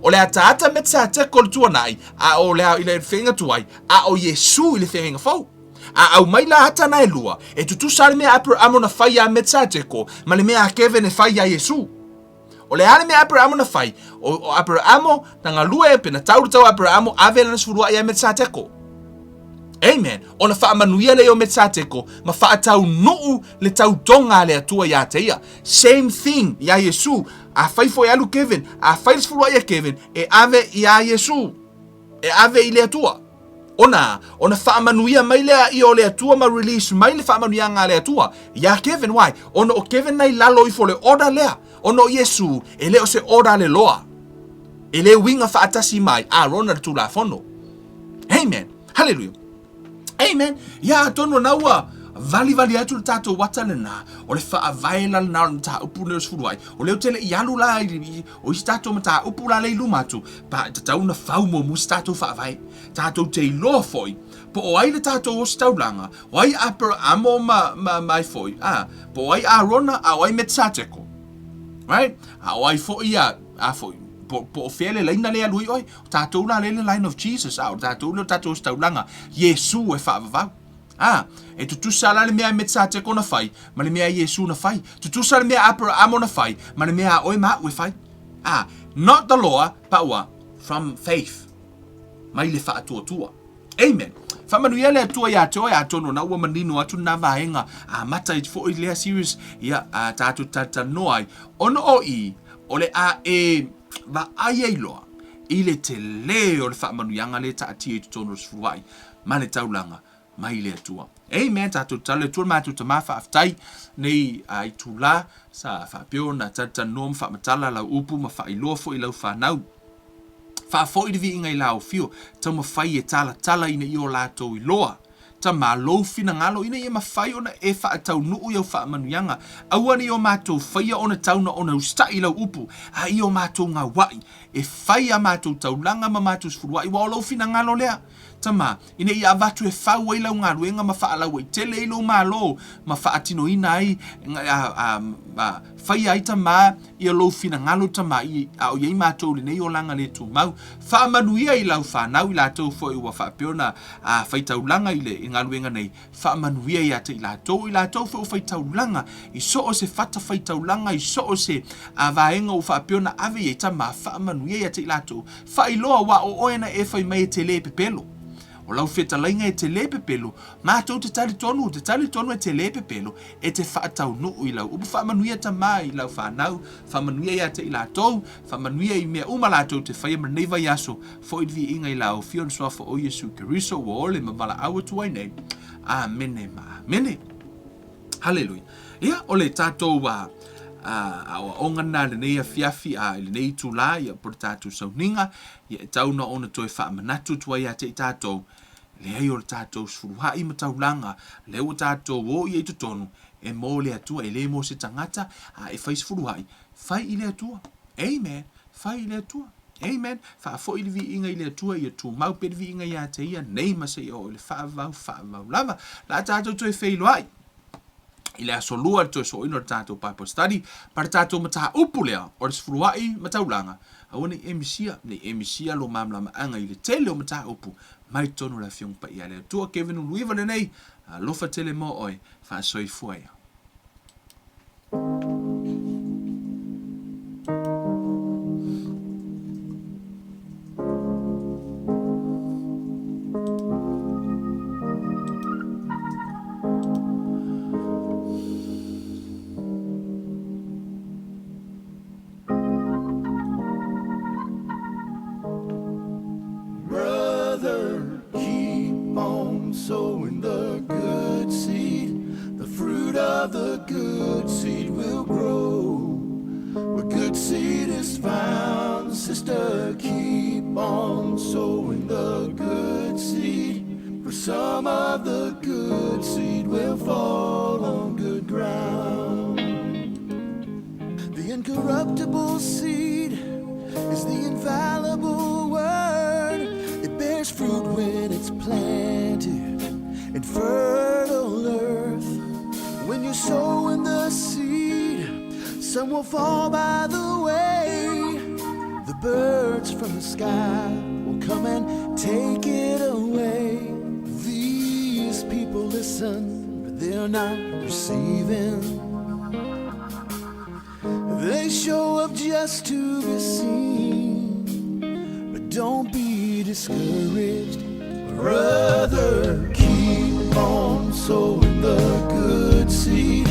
[SPEAKER 2] o le atata metsa teko le tuanai a o lea i le whenga tuai a o Yesu i le whenga inga fau a au mai la hata na elua e tu sala me Abraham na fai a metsa teko ma le mea Kevin e fai a Yesu o le hale me Abraham na fai o Abraham na ngalue e pena tau Abraham ave na sfurua ia metsa teko. Amen. Ona fa manuia le o metsateko, ma fa tau nuu le tau tonga le atua ya teia. Same thing ya Yesu. A fai foi alu Kevin, a fai sfurua ya Kevin e ave ya Yesu. E ave i le atua. Ona fa manuia mai le i o le atua ma release mai le fa manuia nga le atua. Ya Kevin why? Ona o Kevin nei lalo i fo le order lea. Ona o Yesu e le o se order le loa. E le winga fa atasi mai a rona tu la fono. Amen. Hallelujah. Amen. Ya tono naua vali atu tato watale na o le fa vaila na ta upu le sfuruai o le tele yalu la o stato mata upu la le lumatu pa tata una faumo mu stato fa vai tato te lo foi po o ai le tato o staulanga o ai apro amo mai foi po ai arona a ai metsateko right a ai foi a foi po fele la ina le alui oi tato la le line of Jesus out tato staulanga Yesu e fa va e tu sala le mea metsate kona fai ma le mea Yesu na fai tu sala le mea Abraham na fai ma le mea oi ma we fai not the law but what from faith mai le fa tua amen fa manuia le tua ya tono na ua manino atu na vaenga mata i fo i le series ya tato tata noai ono oi ole va ai loa ile te leo le fa manuianga le taati tu tono sfuai ma le taulanga mai le atua. Amen. Tato tale tu ma tu tama fa aftai nei ai tula sa fa pio na tata nom fa matala la upu ma fa ilofo i lau fa nau. Fa fo i divi inga i lau fio tama fai e tala ina i o lato i loa. Tama lofi na ngalo ina i ma fai ona e fa atau nuu iau fa manuianga. Awane i o mato fai ona tauna ona usta i lau upu. I o mato ngā wai. E fai a mato taulanga ma mato sfurua i wa o lofi na ngalo lea. Tama ina i avatu e fau ai lau ngā ruenga ma faa lau e tele i lau malo ma faa tino ina ai fai ai tama i a lau fina ngalo tama i o iei mātou le nei o langa le tu mau faa manuia i lau whanau i lātou fo i wa faa peona fai taulanga i le i ngā ruenga nei faa manuia i ata i lātou fo fai taulanga i so o se fata fai taulanga i so o se vaenga o faa peona ave i tama faa manuia i ata i lātou faa i loa wa o oena e fai mai e tele pepelo o lau feta lainga e te lepe pelo, mātou te tali tonu e te lepe pelo, e te whaatau nuu i lau. Upu whamanuia ta mai i lau whanau, whamanuia i ate i lātou, whamanuia i mea uma lātou te whaia maneiva i aso, fo i dvi inga i lau, fion soafa o Yesu Keriso, wa ole ma wala awa tuai nei. Amene ma amene. Hallelujah. Ia, ole tātou awa ongana le nei afiafi le nei tula ia por tātou sauninga ia tauna ona toi whaamanatu tua ia te tātou le ai o tātou suruhai ma taulanga le o tātou o ia i tutonu e mō le atua e le mō se tangata e whai suruhai whai i le atua amen whai i le atua amen wha fo i le vi inga i le atua ia tu mau pe vi inga ia te ia nei masa i o le whaavau lava la tātou toi whailo ai i le asolua to so ino tato Bible study para tato mata upulea o le sfuruai mataulanga aone emisia lo mamla anga i le tele o mata upu mai tonu la fiong pa ia le tua Kevin Luiva le nei lofa tele mo oi fa soi fuaya
[SPEAKER 1] sowing the good seed, the fruit of the good seed will grow. Where good seed is found, sister, keep on sowing the good seed. For some of the good seed will fall on good ground. The incorruptible seed is the infallible word. It bears fruit when it's planted in fertile earth. When you sow in the seed, some will fall by the way. The birds from the sky will come and take it away. These people listen, but they're not receiving. They show up just to be seen, but don't be discouraged, brother. Keep on sowing the good seed.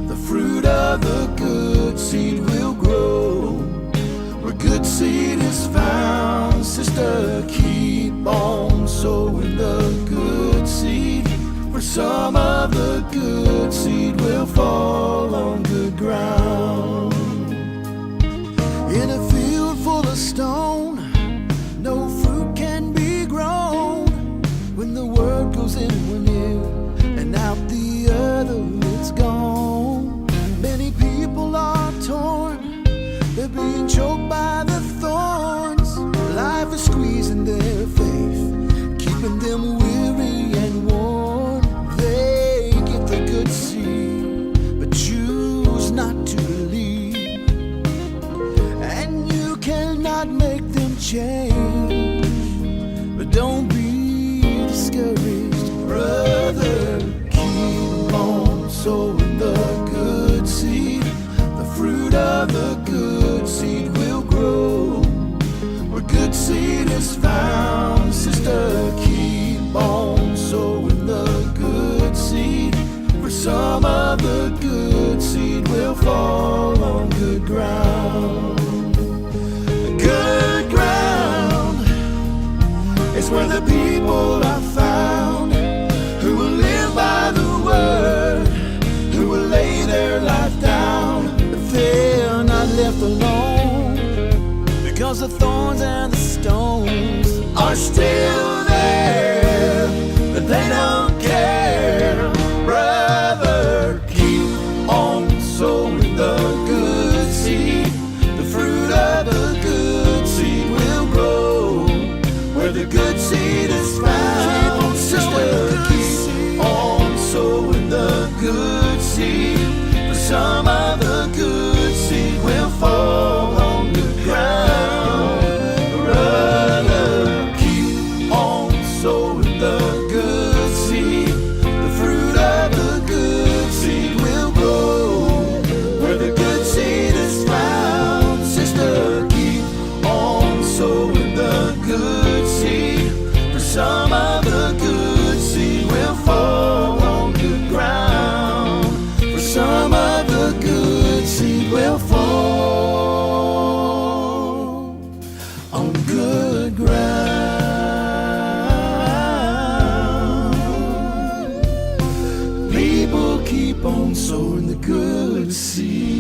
[SPEAKER 1] The fruit of the good seed will grow where good seed is found. Sister, keep on sowing the good seed, for some of the good seed will fall on good ground. In a field full of stone, no fruit can be grown. When the word goes in one ear and out the other, it's gone. Many people are torn, they're being choked by the thorns. Life is squeezing their faith, keeping them weary and worn. They get the good seed, but choose not to believe. And you cannot make them change, but don't be discouraged, brother. Keep on sowing the good seed. The fruit of the good seed will grow where good seed is found. Sister, keep on sowing the good seed, for some of the good seed will fall on good ground. Good ground is where the people are found who will live by the word, who will lay their life down. But they're not left alone, because the thorns and the stones are still there, but they don't care. Brother, keep on sowing the good seed. The fruit of the good seed will grow where the good seed is found. Sister, keep on sowing the good seed, for some of the good seed will fall on good ground. Brother, keep on sowing the good seed. The fruit of the good seed will grow where the good seed is found. Sister, keep on sowing the good seed, for some of the good seed will fall on good ground. For some of the good seed will fall on good ground. People keep on sowing the good seed.